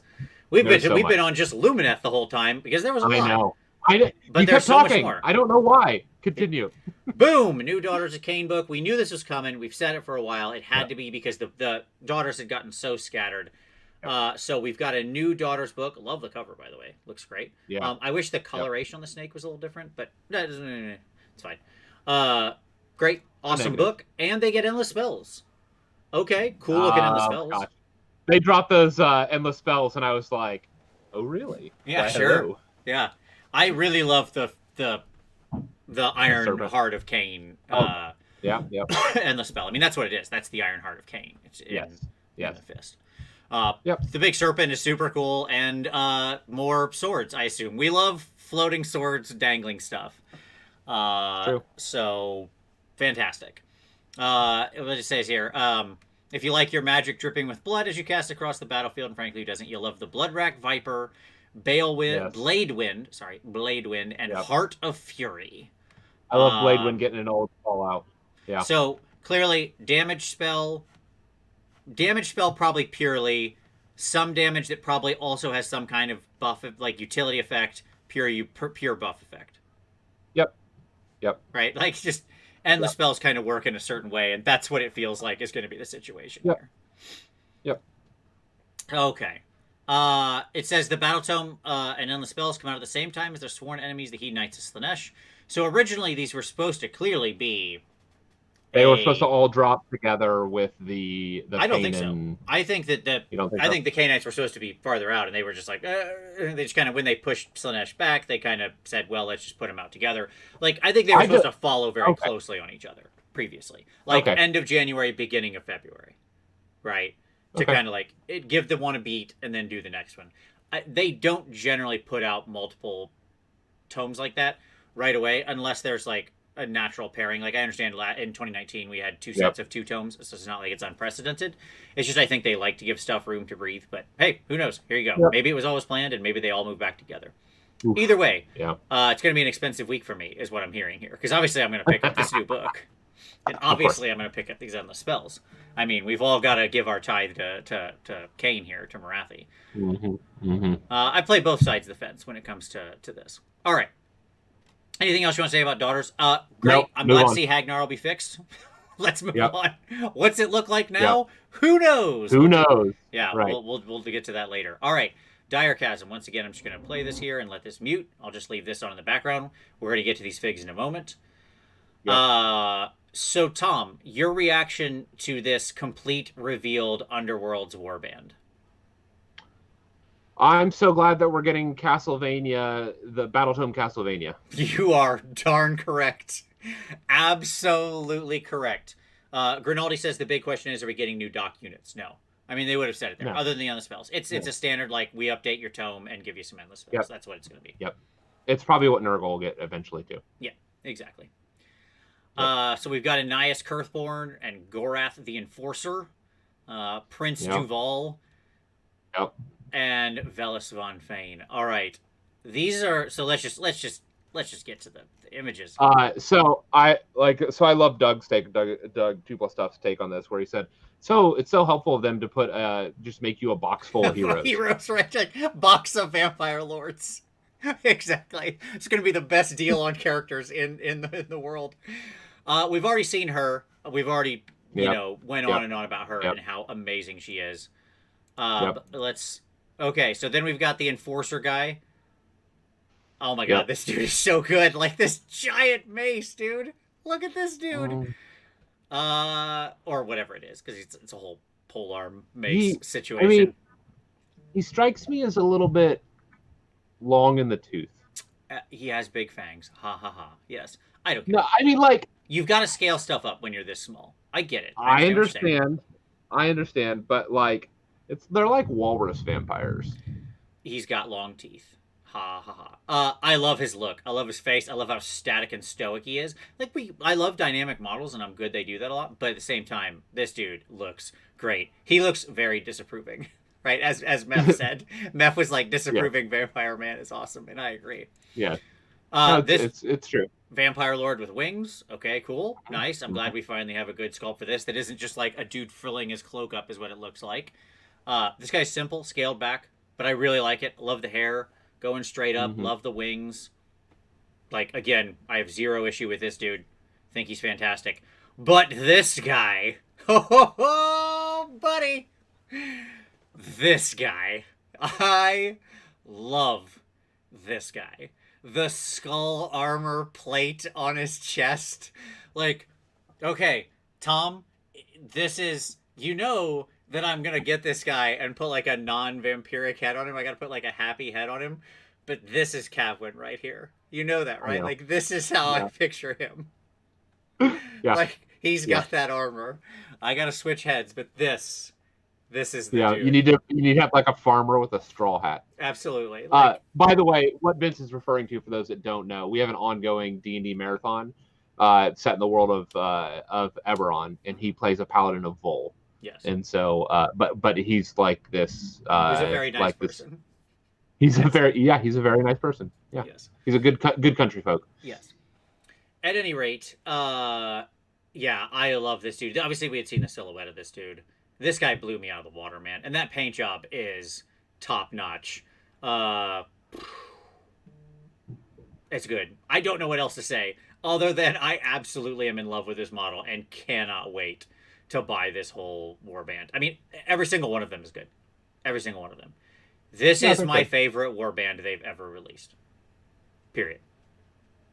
We've been on just Lumineth the whole time because there was a lot. I know. But there's so much more. I don't know why. Continue. Boom! New Daughters of Khaine book. We knew this was coming. We've said it for a while. It had to be because the daughters had gotten so scattered. So we've got a new Daughters book. Love the cover, by the way. Looks great. Yeah. I wish the coloration on the snake was a little different, but it's fine. Great, awesome book, and they get endless spells. Okay, cool looking endless spells. God. They dropped those endless spells, and I was like, oh really? Yeah, Why, sure. hello. Yeah, I really love the Iron Serpent. Heart of Khaine, Oh, yeah, yep, and the spell. I mean, that's what it is. That's the Iron Heart of Khaine. It's yes, in yes, the fist. yep. The big serpent is super cool, and more swords. I assume we love floating swords, dangling stuff. True. So fantastic. What it says here. If you like your magic dripping with blood as you cast across the battlefield, and frankly, who doesn't? You'll love the Bloodrack Viper, Yes. Blade Wind, and Yep. Heart of Fury. I love Blade Uh, when getting an old fallout. Yeah. so clearly, damage spell probably purely, some damage that probably also has some kind of buff, like utility effect, pure buff effect. Yep. Yep. Right? Like just and the Yep. spells kind of work in a certain way, and that's what it feels like is going to be the situation Yep. here. Yep. Okay. It says the battle tome and then the spells come out at the same time as their sworn enemies, the Hedonites of Slanesh. So originally these were supposed to clearly be. They were supposed to all drop together with the I don't think Khaine. so. I think that You don't think I so? think the Khainites were supposed to be farther out, and they were just like they just kind of when they pushed Slanesh back, they kind of said, "Well, let's just put them out together." Like I think they were supposed to follow very closely on each other previously, like end of January, beginning of February, right? To kind of like give the one a beat and then do the next one. They don't generally put out multiple tomes like that right away unless there's like a natural pairing. Like I understand in 2019 we had two sets of 2 tomes, so it's not like it's unprecedented. It's just I think they like to give stuff room to breathe. But hey, who knows? Here you go. Yep. Maybe it was always planned, and maybe they all move back together. Oof. Either way, it's going to be an expensive week for me, is what I'm hearing here. Because obviously I'm going to pick up this new book, and obviously I'm going to pick up these endless spells. I mean, we've all got to give our tithe to Khaine here, to Morathi. Mm-hmm. Mm-hmm. I play both sides of the fence when it comes to this. All right. Anything else you want to say about Daughters? Great. Nope, I'm glad to see Hagnar will be fixed. Let's move on. What's it look like now? Who knows? Who knows? Yeah, right. We'll get to that later. All right. Dire Chasm. Once again, I'm just going to play this here and let this mute. I'll just leave this on in the background. We're going to get to these figs in a moment. Yep. So, Tom, your reaction to this complete revealed Underworlds warband? I'm so glad that we're getting Castlevania, the Battletome Castlevania. You are darn correct. Absolutely correct. Grinaldi says the big question is, are we getting new dock units? No. I mean, they would have said it there, other than the other spells. It's a standard, like, we update your tome and give you some endless spells. Yep. That's what it's going to be. Yep. It's probably what Nurgle will get eventually, too. Yeah, exactly. Yep. So we've got Anias Kurthborn and Gorath the Enforcer, Prince Duval. Yep. And Velis von Fane. All right, these are so. Let's just get to the images. So I love Doug's take, Doug 2+ Stuff's take on this, where he said, so it's so helpful of them to put just make you a box full of heroes. Heroes, right? Like box of vampire lords. Exactly. It's going to be the best deal on characters in the world. We've already seen her. We've already went on and on about her and how amazing she is. Let's. Okay, so then we've got the Enforcer guy. Oh my god, this dude is so good. Like, this giant mace, dude. Look at this dude. Or whatever it is, because it's a whole polearm mace situation. I mean, he strikes me as a little bit long in the tooth. He has big fangs. Ha ha ha. Yes. I don't care. No, I mean, like... You've got to scale stuff up when you're this small. I get it. I understand, but, like... They're like walrus vampires. He's got long teeth. Ha ha ha. I love his look. I love his face. I love how static and stoic he is. I love dynamic models, and I'm good they do that a lot. But at the same time, this dude looks great. He looks very disapproving, right? As Meph said, Meph was like, disapproving vampire man is awesome, and I agree. Yeah. It's true. Vampire Lord with wings. Okay, cool, nice. I'm glad we finally have a good sculpt for this. That isn't just like a dude frilling his cloak up, is what it looks like. This guy's simple, scaled back, but I really like it. Love the hair, going straight up. Love the wings. Like, again, I have zero issue with this dude. Think he's fantastic. But this guy, oh, buddy, this guy, I love this guy. The skull armor plate on his chest. Like, okay, Tom, this is, then I'm gonna get this guy and put like a non-vampiric head on him. I gotta put like a happy head on him. But this is Cavwin right here. You know that, I right? know. Like this is how I Yeah. picture him. Yeah. Like he's Yeah. got that armor. I gotta switch heads, but this is the Yeah. dude. You need to have like a farmer with a straw hat. Absolutely. Like By the way, what Vince is referring to, for those that don't know, we have an ongoing D&D marathon set in the world of Eberron, and he plays a paladin of Vol. yes. And so, but he's like this, He's a very nice like person. this. He's Yes. he's a very nice person. Yeah, Yes. he's a good country folk. Yes. At any rate, yeah, I love this dude. Obviously, we had seen the silhouette of this dude. This guy blew me out of the water, man. And that paint job is top notch. It's good. I don't know what else to say other than I absolutely am in love with this model and cannot wait to buy this whole warband. I mean, every single one of them is good. Every single one of them. This is my favorite warband they've ever released. Period.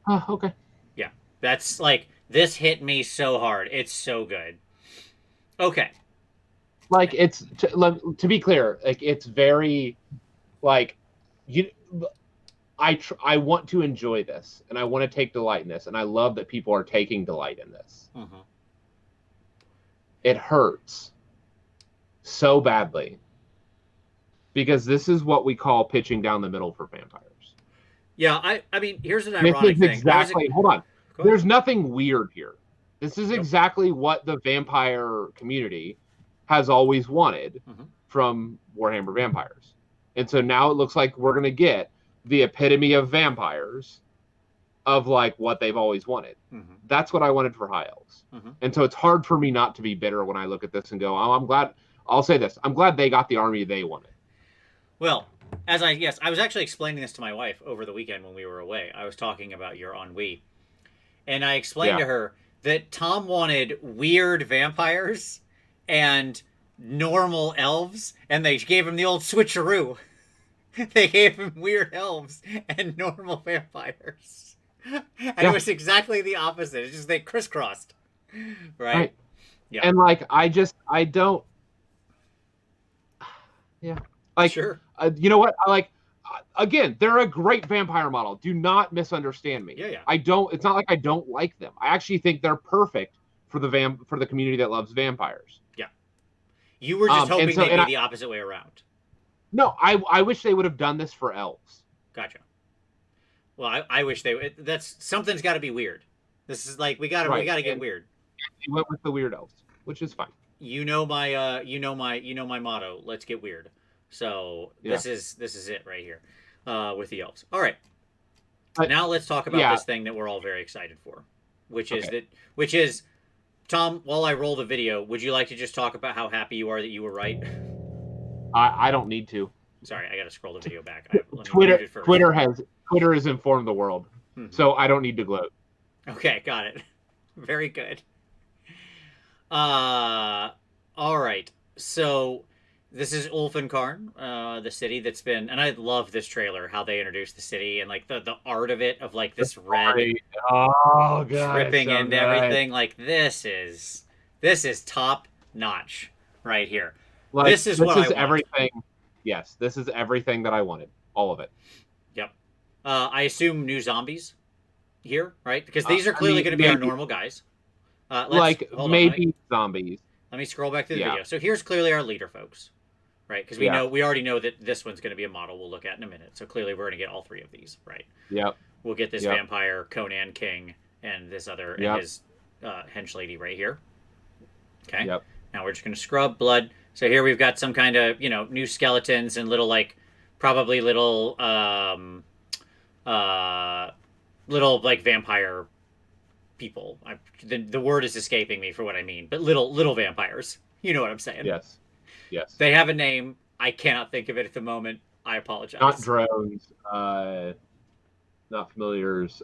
Oh, okay. Yeah. That's like, this hit me so hard. It's so good. Okay. Like, it's to be clear, like, it's very like I want to enjoy this, and I want to take delight in this, and I love that people are taking delight in this. Mm-hmm. It hurts so badly because this is what we call pitching down the middle for vampires. Yeah, I mean, here's an ironic thing. Exactly. Hold on. There's nothing weird here. This is exactly what the vampire community has always wanted from Warhammer Vampires. And so now it looks like we're going to get the epitome of vampires, of like what they've always wanted. That's what I wanted for High Elves. And so it's hard for me not to be bitter when I look at this and go, oh, I'm glad. I'll say this. I'm glad they got the army they wanted. Well, I was actually explaining this to my wife over the weekend when we were away. I was talking about your ennui. And I explained to her that Tom wanted weird vampires and normal elves, and they gave him the old switcheroo. They gave him weird elves and normal vampires. And it was exactly the opposite. It's just they crisscrossed. Right? Yeah. And like, I don't. Yeah. Like, sure. You know what? I like, again, they're a great vampire model. Do not misunderstand me. Yeah. It's not like I don't like them. I actually think they're perfect for the community that loves vampires. Yeah. You were just hoping they'd be the opposite way around. No, I wish they would have done this for elves. Gotcha. Well, I wish they would. That's something's got to be weird. This is like we got to get weird. He went with the weird elves, which is fine. You know my motto. Let's get weird. So this is it right here, with the elves. All right. Now let's talk about this thing that we're all very excited for, which is Tom. While I roll the video, would you like to just talk about how happy you are that you were right? I don't need to. Sorry, I got to scroll the video back. Twitter has informed the world, so I don't need to gloat. Okay, got it. Very good. All right. So this is Ulfenkarn, the city that's been, and I love this trailer, how they introduced the city and like the art of it, of like this red dripping into everything. Like this is top notch right here. Like, this is everything. Yes, this is everything that I wanted. All of it. Yep. I assume new zombies here, right? Because these are clearly going to be our normal guys. Zombies. Let me scroll back to the video. So here's clearly our leader, folks. Right? Because we already know that this one's going to be a model we'll look at in a minute. So clearly we're going to get all three of these, right? Yep. We'll get this vampire, Conan King, and this other, and his hench lady right here. Okay? Yep. Now we're just going to scrub blood. So here we've got some kind of, new skeletons and little, like, probably little, like, vampire people. The word is escaping me for what I mean, but little vampires. You know what I'm saying? Yes. They have a name. I cannot think of it at the moment. I apologize. Not drones. Not familiars.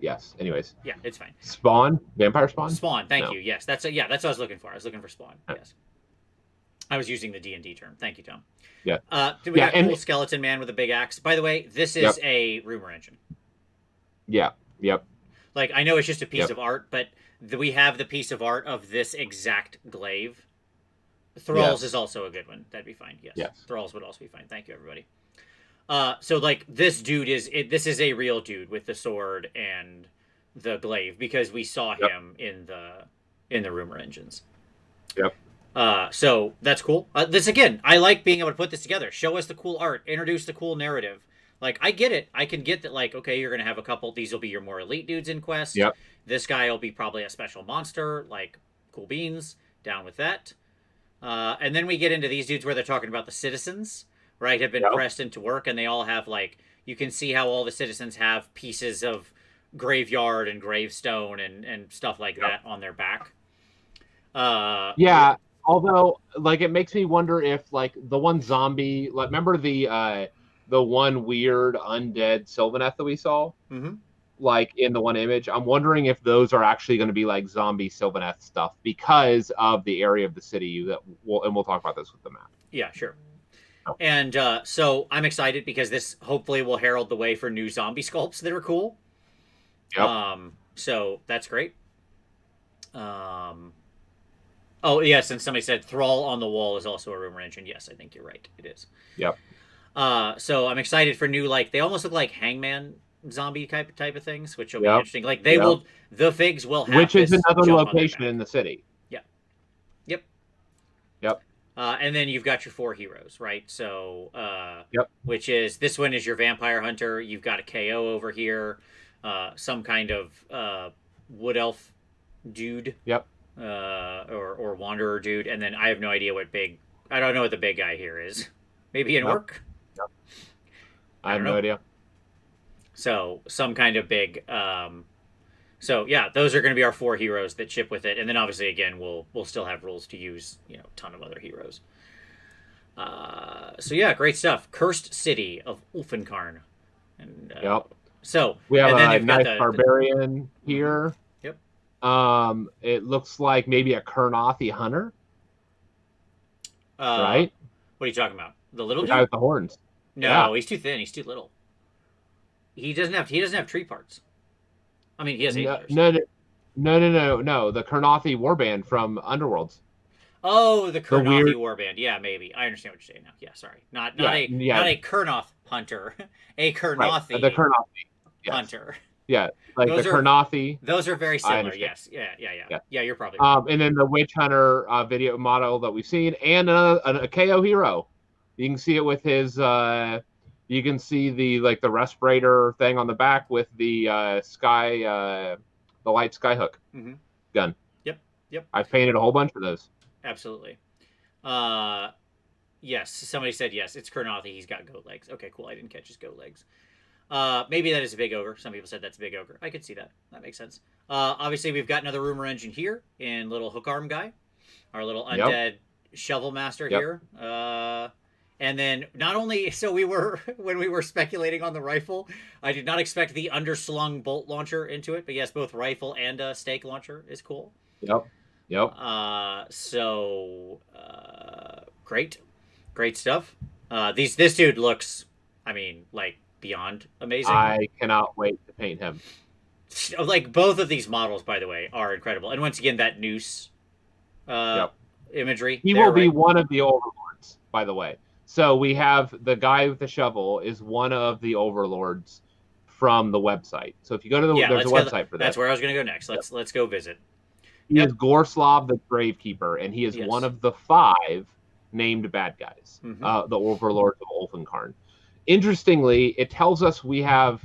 Yes. Anyways. Yeah, it's fine. Spawn. Vampire spawn. Spawn. Thank you. Yes, that's what I was looking for. I was looking for spawn. Yes. I was using the D&D term. Thank you, Tom. Yeah. We got a cool skeleton man with a big axe. By the way, this is a rumor engine. Yeah. Yep. Like, I know it's just a piece of art, but we have the piece of art of this exact glaive Thralls Yes. is also a good one. That'd be fine. Yes. Yes. Thralls would also be fine. Thank you, everybody. So like this dude this is a real dude with the sword and the glaive because we saw him in the rumor engines. Yep. So that's cool. This again, I like being able to put this together. Show us the cool art, introduce the cool narrative. Like I get it. I can get that. Like okay, you're gonna have a couple. These will be your more elite dudes in Quest. Yep. This guy will be probably a special monster. Like cool beans. Down with that. And then we get into these dudes where they're talking about the citizens, right? Have been pressed into work, and they all have like you can see how all the citizens have pieces of graveyard and gravestone and stuff like that on their back. Yeah. Although, like, it makes me wonder if, like, the one zombie, like, remember the one weird undead Sylvaneth that we saw, like in the one image. I'm wondering if those are actually going to be like zombie Sylvaneth stuff because of the area of the city that we'll talk about this with the map. Yeah, sure. And so I'm excited because this hopefully will herald the way for new zombie sculpts that are cool. Yep. So that's great. Oh, yes, and somebody said Thrall on the Wall is also a rumor engine. Yes, I think you're right. It is. Yep. So I'm excited for new, like, they almost look like Hangman zombie type of things, which will be interesting. Like, they will, the figs will have which is another location in the city. Yeah. Yep. Yep. And then you've got your 4 heroes, right? So, yep. Which is, this one is your Vampire Hunter. You've got a KO over here. Some kind of Wood Elf dude. Yep. Or Wanderer dude. And then I have no idea I don't know what the big guy here is. Maybe an orc? Yep. I have no idea. So, some kind of big... So, yeah, those are going to be our 4 heroes that ship with it. And then, obviously, again, we'll still have rules to use, a ton of other heroes. So, yeah, great stuff. Cursed City of Ulfenkarn. And, yep. So, we have and a nice barbarian here. Yep. It looks like maybe a Kurnothi hunter. Right? What are you talking about? The little dude? The guy with the horns. No, he's too thin. He's too little. He doesn't have tree parts. I mean, he has antlers. No. The Kurnothi warband from Underworlds. Oh, the Kurnothi warband. Yeah, maybe. I understand what you're saying now. Yeah, sorry. Not a Kurnoth hunter. A Kurnothi. Right. The Kurnothi hunter. Yeah, like those Kurnothi. Those are very similar. Yes. Yeah. Yeah, you're probably right. And then the Witch Hunter video model that we've seen, and a KO hero. You can see it with his. You can see the respirator thing on the back with the the light skyhook gun. Yep. I painted a whole bunch of those. Absolutely. Yes, somebody said yes. It's Kurnothi. He's got goat legs. Okay, cool. I didn't catch his goat legs. Maybe that is a big ogre. Some people said that's a big ogre. I could see that. That makes sense. Obviously, we've got another rumor engine here in little hook arm guy, our little undead shovel master here. And then not only when we were speculating on the rifle, I did not expect the underslung bolt launcher into it, but yes, both rifle and stake launcher is cool. Yep. Great stuff. This dude looks, I mean, like beyond amazing. I cannot wait to paint him. Like both of these models, by the way, are incredible. And once again, that noose imagery. He will be one of the overlords, by the way. So we have the guy with the shovel is one of the overlords from the website. So if you go to there's a website for that. That's where I was going to go next. Let's go visit. He is Gorslav the Gravekeeper, and he is one of the 5 named bad guys, the overlords of Ulfenkarn. Interestingly, it tells us we have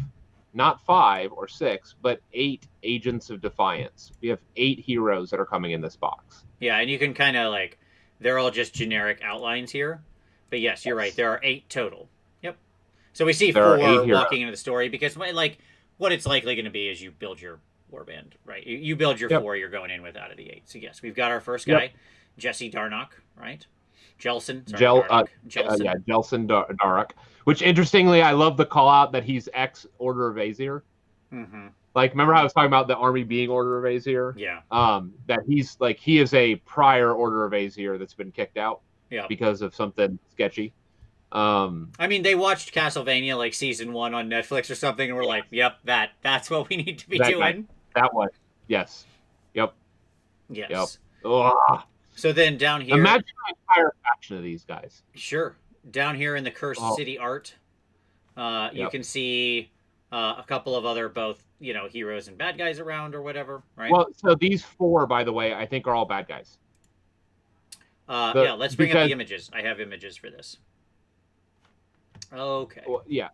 not 5 or 6, but 8 agents of defiance. We have 8 heroes that are coming in this box. Yeah, and you can kind of they're all just generic outlines here. But yes, you're right. There are 8 total. Yep. So we see 4 walking into the story because what it's likely going to be is you build your warband, right? You build your 4 you're going in with out of the 8. So yes, we've got our first guy, Jesse Darnock, right? Jelson. Jelson Darnock. Which interestingly, I love the call out that he's ex Order of Aesir. Like, remember how I was talking about the army being Order of Aesir? Yeah. That he is a prior Order of Aesir that's been kicked out. Yeah. Because of something sketchy. I mean, they watched Castlevania season 1 on Netflix or something, and we're like, "Yep, that's what we need to be doing." That one, yes, yep, yes. Yep. So then down here, Imagine an entire faction of these guys. sure, down here in the Cursed Oh, City art, you yep. can see a couple of other both heroes and bad guys around or whatever, right? Well, so these 4, by the way, I think are all bad guys. Yeah, let's bring up Because the images. I have images for this. Okay. well, yeah,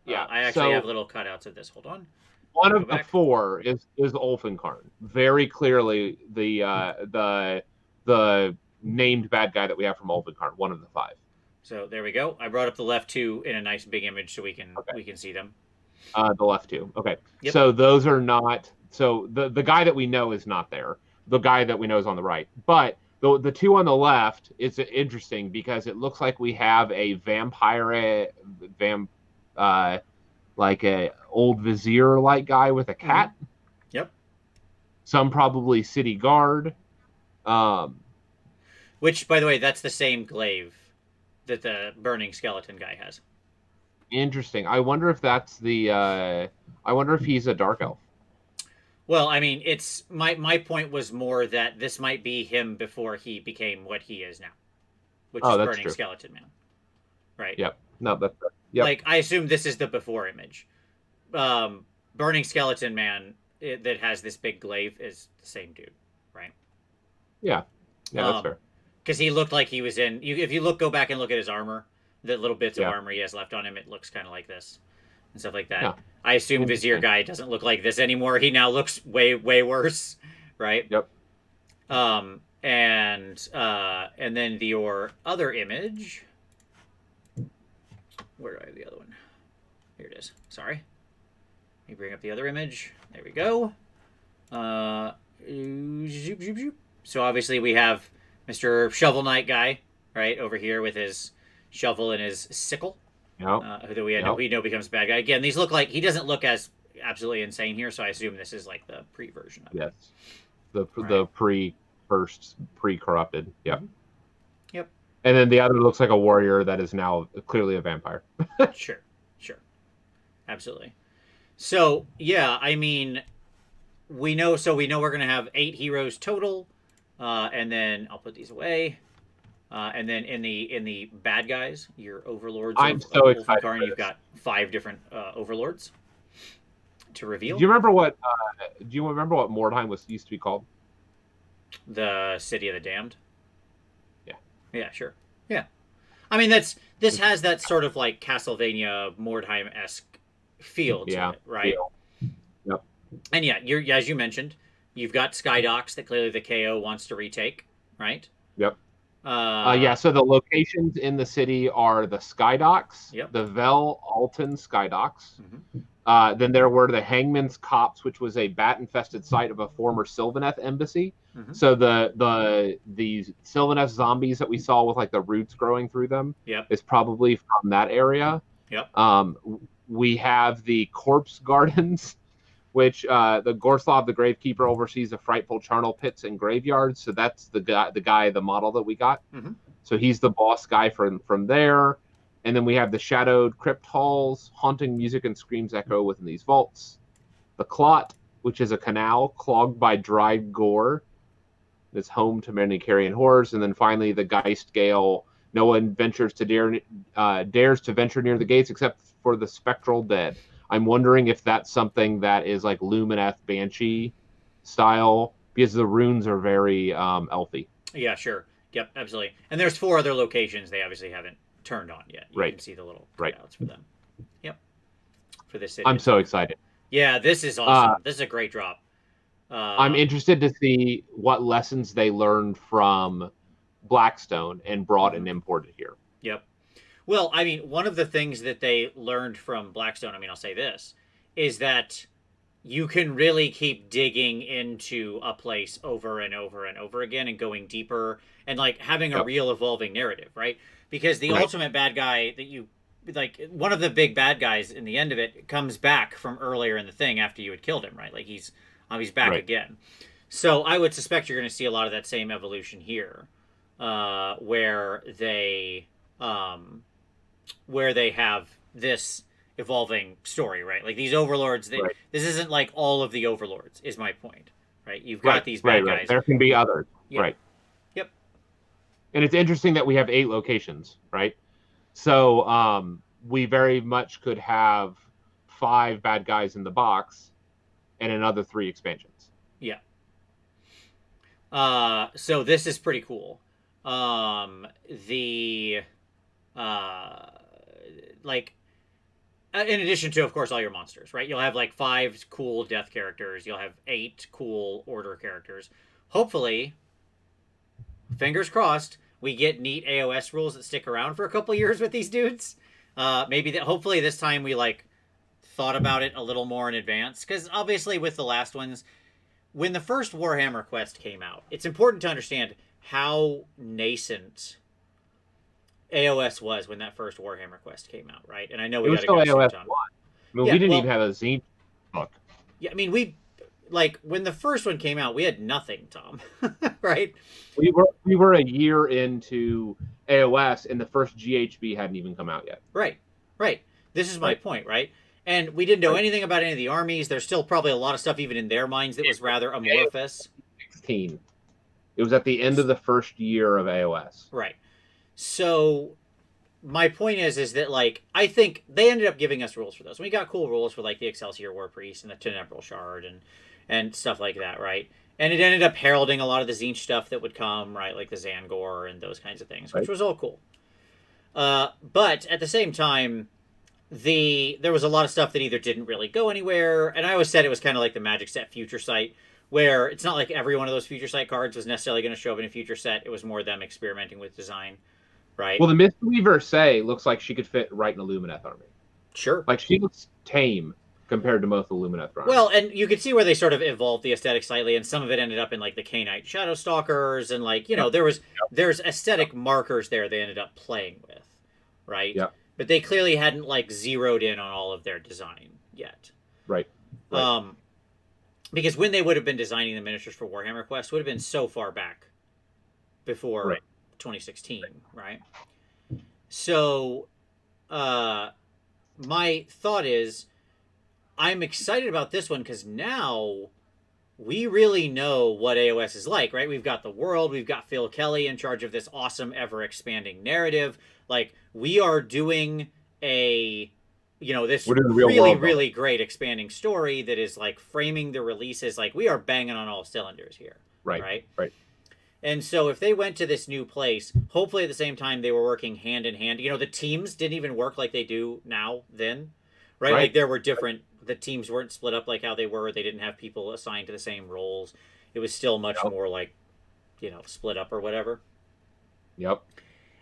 I actually have little cutouts of this. Hold on. One of the 4 is Ulfenkarn. Very clearly the named bad guy that we have from Ulfenkarn. One of the 5. So there we go. I brought up the left 2 in a nice big image so we can see them. The left 2. Okay. Yep. So those are not. So the guy that we know is not there. The guy that we know is on the right. But the 2 on the left is interesting because it looks like we have a vampire, like a old vizier like guy with a cat. Mm-hmm. Yep. Some probably city guard. Which, by the way, that's the same glaive that the burning skeleton guy has. Interesting. I wonder if that's the. I wonder if he's a dark elf. Well, I mean, it's my point was more that this might be him before he became what he is now, which is burning skeleton man, right? Yep. No, that's yep. Like I assume this is the before image. Burning skeleton man that has this big glaive is the same dude, right? Yeah. Yeah, that's fair. Because he looked like he was in. If you go back and look at his armor, the little bits of armor he has left on him, it looks kind of like this and stuff like that. Yeah. I assume Vizier guy doesn't look like this anymore. He now looks way worse, right? Yep. And then your other image. Where do I have the other one? Here it is. Sorry. Let me bring up the other image. There we go. So obviously we have Mr. Shovel Knight guy, right, over here with his shovel and his sickle. Yep. Who we know becomes a bad guy. Again, these look like he doesn't look as absolutely insane here, so I assume this is like the pre-version of it. Yes. The pre-corrupted. Yep. Mm-hmm. Yep. And then the other looks like a warrior that is now clearly a vampire. Sure. Absolutely. So, yeah, I mean, we know we're going to have 8 heroes total. And then I'll put these away. And then in the bad guys, your overlords. I'm so excited. You've got 5 different overlords to reveal. Do you remember what Mordheim used to be called? The City of the Damned. Yeah. Yeah, sure. Yeah. I mean, this has that sort of like Castlevania Mordheim-esque feel to it, right? Yep. And yeah, as you mentioned, you've got Skydocks that clearly the KO wants to retake, right? Yep. So the locations in the city are the Skydocks, the Vel Alton Skydocks. Mm-hmm. Then there were the Hangman's Copse, which was a bat-infested site of a former Sylvaneth embassy. Mm-hmm. So the Sylvaneth zombies that we saw with like the roots growing through them is probably from that area. Yep. We have the Corpse Gardens, which the Gorslav, the Gravekeeper, oversees the frightful charnel pits and graveyards. So that's the model that we got. Mm-hmm. So he's the boss guy from there. And then we have the shadowed crypt halls, haunting music and screams echo within these vaults. The Clot, which is a canal clogged by dried gore, is home to many carrion horrors. And then finally the Geist Gale. No one dares to venture near the gates except for the spectral dead. I'm wondering if that's something that is like Lumineth Banshee style, because the runes are very elfy. Yeah, sure. Yep, absolutely. And there's 4 other locations they obviously haven't turned on yet. You can see the little cutouts for them. Yep. For this city. I'm so excited. Yeah, this is awesome. This is a great drop. I'm interested to see what lessons they learned from Blackstone and brought and imported here. Yep. Well, I mean, one of the things that they learned from Blackstone, I mean, I'll say this, is that you can really keep digging into a place over and over and over again and going deeper and like having a real evolving narrative, right? Because the ultimate bad guy that you like, one of the big bad guys in the end of it comes back from earlier in the thing after you had killed him, right? Like he's back again. So I would suspect you're going to see a lot of that same evolution here, where they have this evolving story, right? Like these overlords, this isn't like all of the overlords, is my point, right? You've got these bad guys. There can be others, Yep. And it's interesting that we have 8 locations, right? So we very much could have 5 bad guys in the box and another 3 expansions. Yeah. So this is pretty cool. The like in addition to, of course, all your monsters, right? You'll have like 5 cool death characters. You'll have 8 cool order characters. Hopefully, fingers crossed, we get neat AOS rules that stick around for a couple years with these dudes. Maybe that. Hopefully, this time we like thought about it a little more in advance, because obviously with the last ones, when the first Warhammer Quest came out, it's important to understand how nascent AOS was when that first Warhammer Quest came out, right? And I know we got to go AOS soon, Tom. 1. I mean, we didn't even have a zine book. Yeah, I mean, we like when the first one came out, we had nothing, Tom. Right? We were a year into AOS, and the first GHB hadn't even come out yet. Right. This is my point, right? And we didn't know anything about any of the armies. There's still probably a lot of stuff even in their minds that was rather amorphous. 16. It was at the end of the first year of AOS. Right. So my point is that like I think they ended up giving us rules for those. We got cool rules for like the Excelsior War Priest and the Tenebral Shard and stuff like that, right? And it ended up heralding a lot of the Tzeentch stuff that would come, right? Like the Zangor and those kinds of things, which was all cool. But at the same time, there was a lot of stuff that either didn't really go anywhere, and I always said it was kind of like the Magic Set Future Sight, where it's not like every one of those Future Sight cards was necessarily going to show up in a Future Set. It was more them experimenting with design, right? Well, the Mistweaver Say looks like she could fit right in a Lumineth army. Sure. Like, she looks tame compared to most of the Lumineth armies. Well, and you could see where they sort of evolved the aesthetic slightly, and some of it ended up in like the Khainite Shadowstalkers, and like, you know, there's aesthetic markers there they ended up playing with, right? Yeah. But they clearly hadn't like zeroed in on all of their design yet. Right. Because when they would have been designing the miniatures for Warhammer Quest would have been so far back before 2016, right? So my thought is I'm excited about this one because now we really know what AOS is like, right? We've got the world, we've got Phil Kelly in charge of this awesome, ever-expanding narrative. Like, we are doing this really great expanding story that is, like, framing the releases. Like, we are banging on all cylinders here. Right. And so if they went to this new place, hopefully at the same time they were working hand in hand. You know, the teams didn't even work like they do now then, right? Like, there were different... The teams weren't split up like how they were. They didn't have people assigned to the same roles. It was still much more like, you know, split up or whatever. Yep.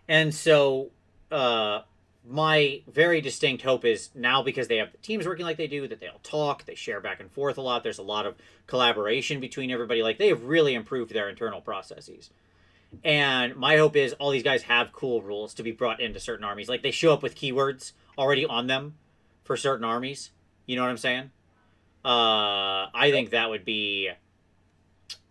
And so my very distinct hope is now, because they have the teams working like they do, that they all talk, they share back and forth a lot. There's a lot of collaboration between everybody. Like, they have really improved their internal processes. And my hope is all these guys have cool rules to be brought into certain armies. Like, they show up with keywords already on them for certain armies. You know what I'm saying? I think that would be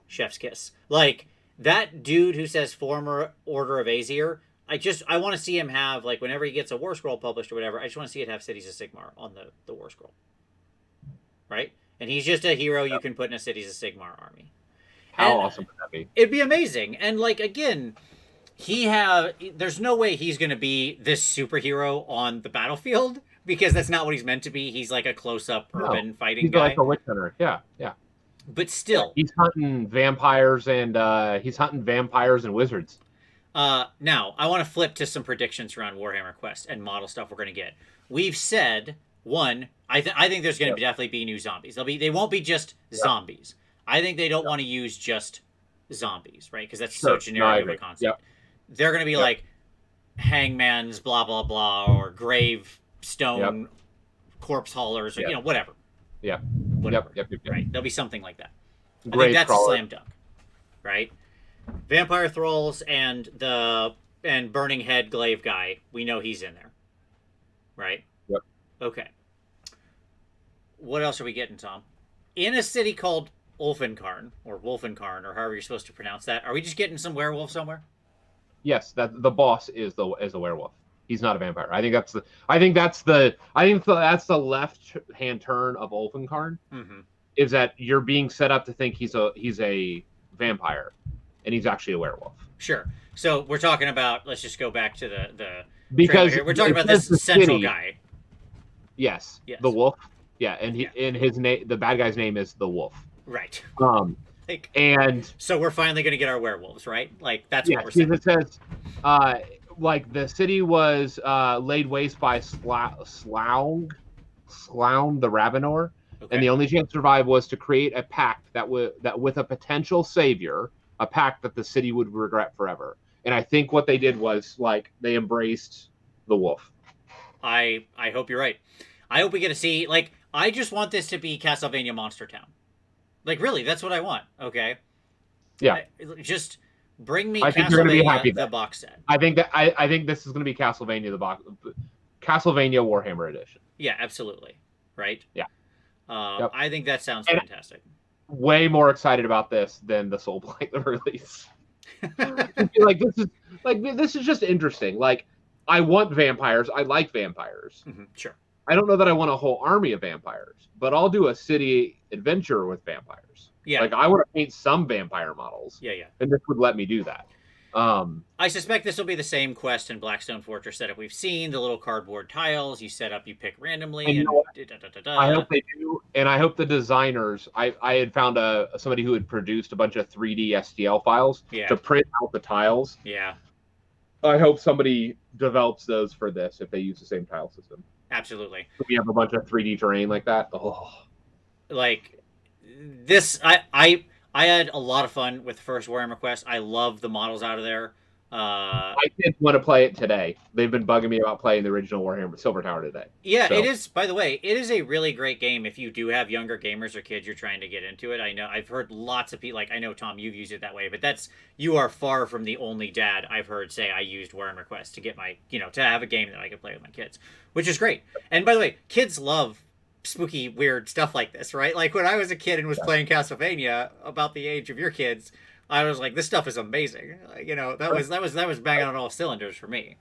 chef's kiss. Like, that dude who says former Order of Aesir, I want to see him have, like, whenever he gets a War Scroll published or whatever, I just want to see it have Cities of Sigmar on the War Scroll. Right? And he's just a hero you can put in a Cities of Sigmar army. How awesome would that be? It'd be amazing. And, like, again, there's no way he's going to be this superhero on the battlefield, because that's not what he's meant to be. He's like a close-up urban fighting guy. He's like a witch hunter. Yeah. But still, he's hunting vampires and wizards. Now I want to flip to some predictions around Warhammer Quest and model stuff we're going to get. We've said one. I think there's going to definitely be new zombies. They won't be just zombies. I think they don't want to use just zombies, right? Because that's so generic of a concept. They're going to be like hangman's blah blah blah or gravestone corpse haulers or whatever. Whatever. Yep. Right. There'll be something like that. I think that's a slam dunk. Right? Vampire Thralls and Burning Head Glaive guy, we know he's in there. Right? Yep. Okay. What else are we getting, Tom? In a city called Ulfenkarn, or Wolfenkarn, or however you're supposed to pronounce that, are we just getting some werewolf somewhere? Yes, that the boss is a werewolf. He's not a vampire. I think that's the left hand turn of Ulfenkarn. Mm-hmm. Is that you're being set up to think he's a vampire, and he's actually a werewolf. Sure. So we're talking about. Let's just go back to the trailer Because here. We're talking it about says this the central city- guy. Yes, Yes. the wolf. Yeah, and Yeah. in his name, the bad guy's name is the wolf. Right. Like, And so we're finally going to get our werewolves, right? Like that's yeah, what we're saying. it says, like the city was laid waste by Slough the Ravenor, Okay. and the only chance to survive was to create a pact that with a potential savior, a pact that the city would regret forever. And I think what they did was like they embraced the wolf. I hope you're right. I hope we get to see, like, I just want this to be Castlevania Monster Town. Like, really, that's what I want. Okay. Yeah. Just bring me I think you're gonna be happy Castlevania then. the box set. I think this is going to be Castlevania Castlevania Warhammer Edition. Yeah, absolutely. Right. Yeah. Yep. I think that sounds And- fantastic. Way more excited about this than the Soulblight release. This is just interesting. Like, I want vampires. I like vampires. Sure. I don't know that I want a whole army of vampires, but I'll do a city adventure with vampires. Yeah. Like, I want to paint some vampire models. Yeah. And this would let me do that. I suspect this will be the same quest in Blackstone Fortress setup we've seen. The little cardboard tiles you set up, you pick randomly. And you know what? I hope they do, and I hope the designers. I had found somebody who had produced a bunch of 3D STL files to print out the tiles. Yeah. I hope somebody develops those for this if they use the same tile system. Absolutely. We have a bunch of 3D terrain like that. Oh, like this, I had a lot of fun with the first Warhammer Quest. I love the models out of there. my kids want to play it today. They've been bugging me about playing the original Warhammer Silver Tower today. Yeah, So- it is. By the way, it is a really great game if you do have younger gamers or kids you're trying to get into it. I know I've heard lots of people, like I know Tom, you've used it that way, but you are far from the only dad I've heard say I used Warhammer Quest to get my, to have a game that I could play with my kids, which is great. And by the way, kids love spooky, weird stuff like this, right? Like when I was a kid and was playing Castlevania, about the age of your kids, I was like, this stuff is amazing. That was banging on all cylinders for me.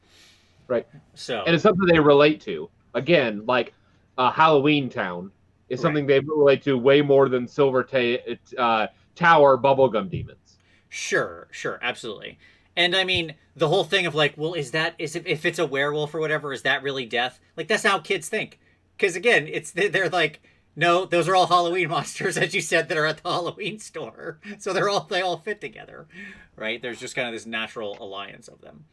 Right. So, and it's something they relate to. Again, like Halloween Town is something they relate to way more than Silver Tower bubblegum demons. Sure, absolutely. And I mean, the whole thing of like, well, if it's a werewolf or whatever, is that really death? Like that's how kids think. Because again, they're like, no, those are all Halloween monsters, as you said, that are at the Halloween store. So they all fit together, right? There's just kind of this natural alliance of them.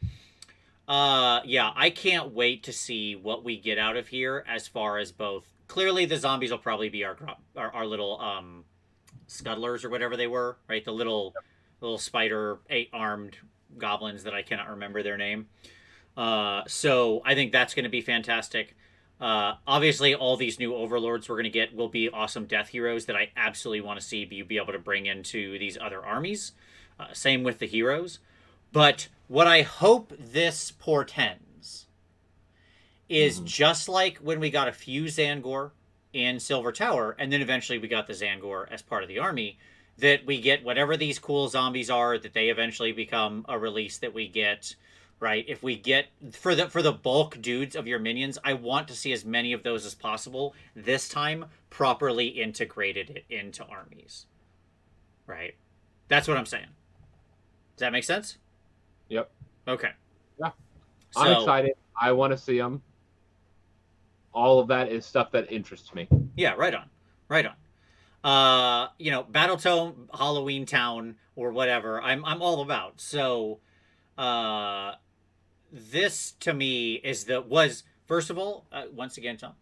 Yeah, I can't wait to see what we get out of here as far as both. Clearly, the zombies will probably be our little scuttlers or whatever they were, right? The little spider 8-armed goblins that I cannot remember their name. So I think that's going to be fantastic. Obviously, all these new overlords we're going to get will be awesome death heroes that I absolutely want to see you be able to bring into these other armies. Same with the heroes. But what I hope this portends is just like when we got a few Zangor in Silver Tower, and then eventually we got the Zangor as part of the army, that we get whatever these cool zombies are, that they eventually become a release that we get. Right, if we get for the bulk dudes of your minions, I want to see as many of those as possible. This time, properly integrated into armies. Right, that's what I'm saying. Does that make sense? Yep. Okay. Yeah. I'm excited. I want to see them. All of that is stuff that interests me. Yeah. Right on. Battletome, Halloween Town, or whatever. I'm all about. So. This to me was first of all, once again, Tom,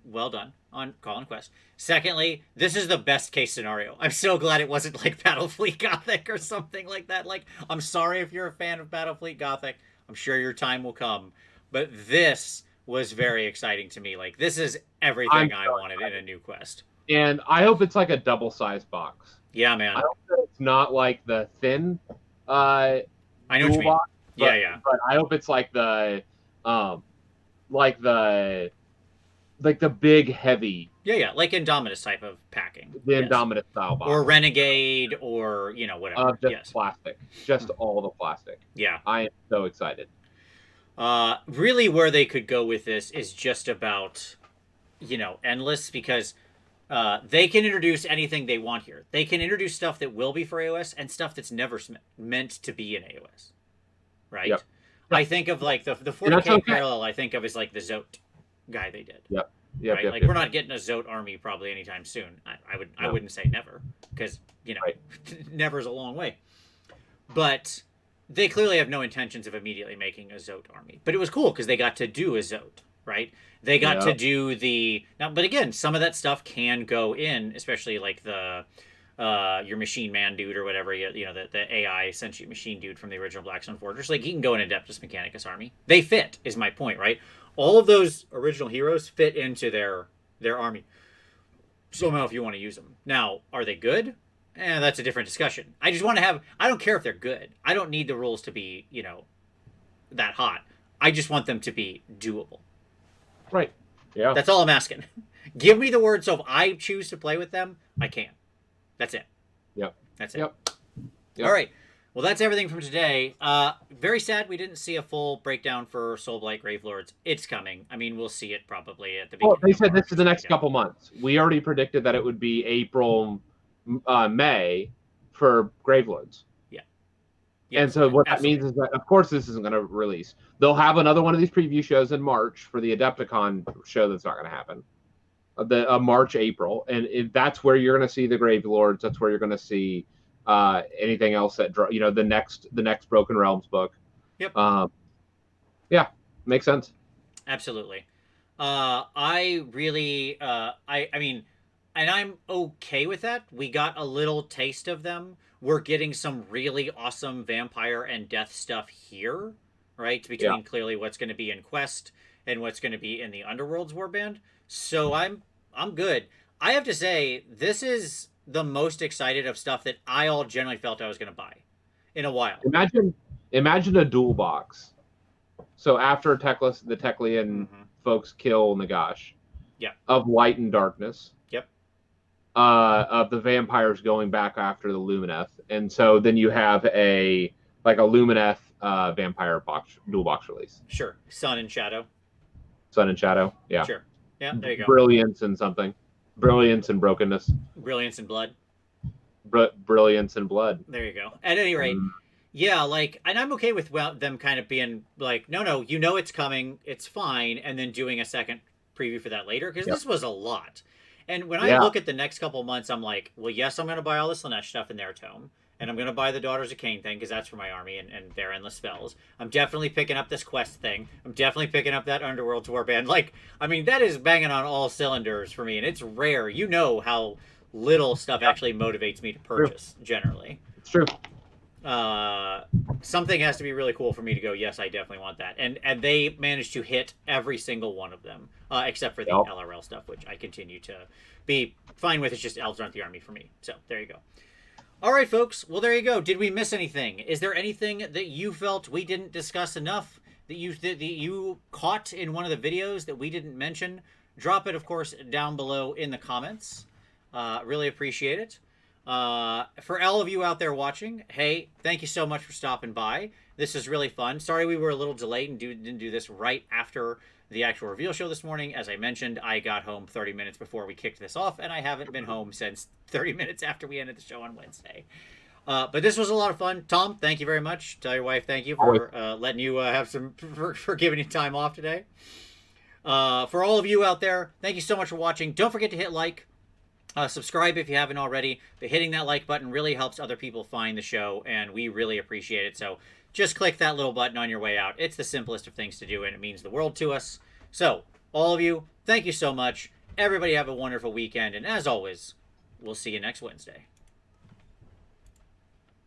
well done on Call and Quest. Secondly, this is the best case scenario. I'm so glad it wasn't like Battlefleet Gothic or something like that. Like, I'm sorry if you're a fan of Battlefleet Gothic. I'm sure your time will come. But this was very exciting to me. Like, this is everything I wanted in a new quest. And I hope it's like a double-sized box. Yeah, man. I hope that it's not like the thin I know what you mean. box. Yeah. But I hope it's like the big heavy. Yeah, like Indominus type of packing. The Indominus style box. Or Renegade, or whatever. Just plastic. Just all the plastic. Yeah. I am so excited. Really where they could go with this is just about, endless, because They can introduce anything they want here. They can introduce stuff that will be for AOS and stuff that's never meant to be in AOS, right? Yep. I think of like the And 40k that's okay. parallel. I think of as like the Zote guy they did. Yep. Right? Yep. Like Yep. we're not getting a Zote army probably anytime soon. I No. wouldn't say never, because Right. never is a long way. But they clearly have no intentions of immediately making a Zote army. But it was cool because they got to do a Zote, right? They got to do the now. But again, some of that stuff can go in, especially like the your machine man dude or whatever, the AI sentient machine dude from the original Blackstone Fortress. Like he can go in Adeptus Mechanicus army. They fit, is my point, right? All of those original heroes fit into their army somehow if you want to use them. Now, are they good? That's a different discussion. I just want to have. I don't care if they're good. I don't need the rules to be that hot. I just want them to be doable. Right. Yeah. That's all I'm asking. Give me the word, so if I choose to play with them, I can. That's it. Yep. That's it. Yep. All right. Well, that's everything from today. Very sad we didn't see a full breakdown for Soulblight Gravelords. It's coming. I mean, we'll see it probably at the beginning. Well, they said of March this is the next couple months. We already predicted that it would be April, May for Gravelords. Yeah, and so what absolutely. that means is that, of course, this isn't going to release. They'll have another one of these preview shows in March for the Adepticon show that's not going to happen. March, April. And that's where you're going to see the Gravelords. That's where you're going to see anything else that, the next Broken Realms book. Yep. Yeah, makes sense. Absolutely. I really, I mean, and I'm okay with that. We got a little taste of them. We're getting some really awesome vampire and death stuff here, right? Between clearly what's going to be in Quest and what's going to be in the Underworlds warband. So I'm good. I have to say, this is the most excited of stuff that I all generally felt I was going to buy in a while. Imagine a dual box. So after Teclis, the Teclian folks kill Nagash. Yeah. Of Light and Darkness. Yep. Of the vampires going back after the Lumineth, and so then you have a Lumineth vampire dual box release. Sure. Sun and Shadow. Yeah. Sure. Yeah. There you go. Brilliance and something. Brilliance and brokenness. Brilliance and blood. Brilliance and blood. There you go. At any rate, yeah, and I'm okay with them kind of being like, no, it's coming, it's fine, and then doing a second preview for that later, because this was a lot. And when I look at the next couple months, I'm like, well, yes, I'm going to buy all the Slanesh stuff in their tome, and I'm going to buy the Daughters of Khaine thing, because that's for my army and their endless spells. I'm definitely picking up this Quest thing. I'm definitely picking up that Underworlds warband. That is banging on all cylinders for me, and it's rare. You know how little stuff actually motivates me to purchase, generally. It's true. Something has to be really cool for me to go, yes, I definitely want that. And they managed to hit every single one of them, except for the LRL stuff, which I continue to be fine with. It's just elves aren't the army for me. So there you go. All right, folks. Well, there you go. Did we miss anything? Is there anything that you felt we didn't discuss enough, that you caught in one of the videos that we didn't mention? Drop it, of course, down below in the comments. Really appreciate it. For all of you out there watching, hey, thank you so much for stopping by. This is really fun. Sorry we were a little delayed and didn't do this right after the actual reveal show this morning. As I mentioned, I got home 30 minutes before we kicked this off, and I haven't been home since 30 minutes after we ended the show on Wednesday. But this was a lot of fun. Tom, thank you very much. Tell your wife thank you for letting you have for giving you time off today. For all of you out there, thank you so much for watching. Don't forget to hit like. Subscribe if you haven't already. But hitting that like button really helps other people find the show, and we really appreciate it. So just click that little button on your way out. It's the simplest of things to do, and it means the world to us. So, all of you, thank you so much. Everybody have a wonderful weekend, and as always, we'll see you next Wednesday.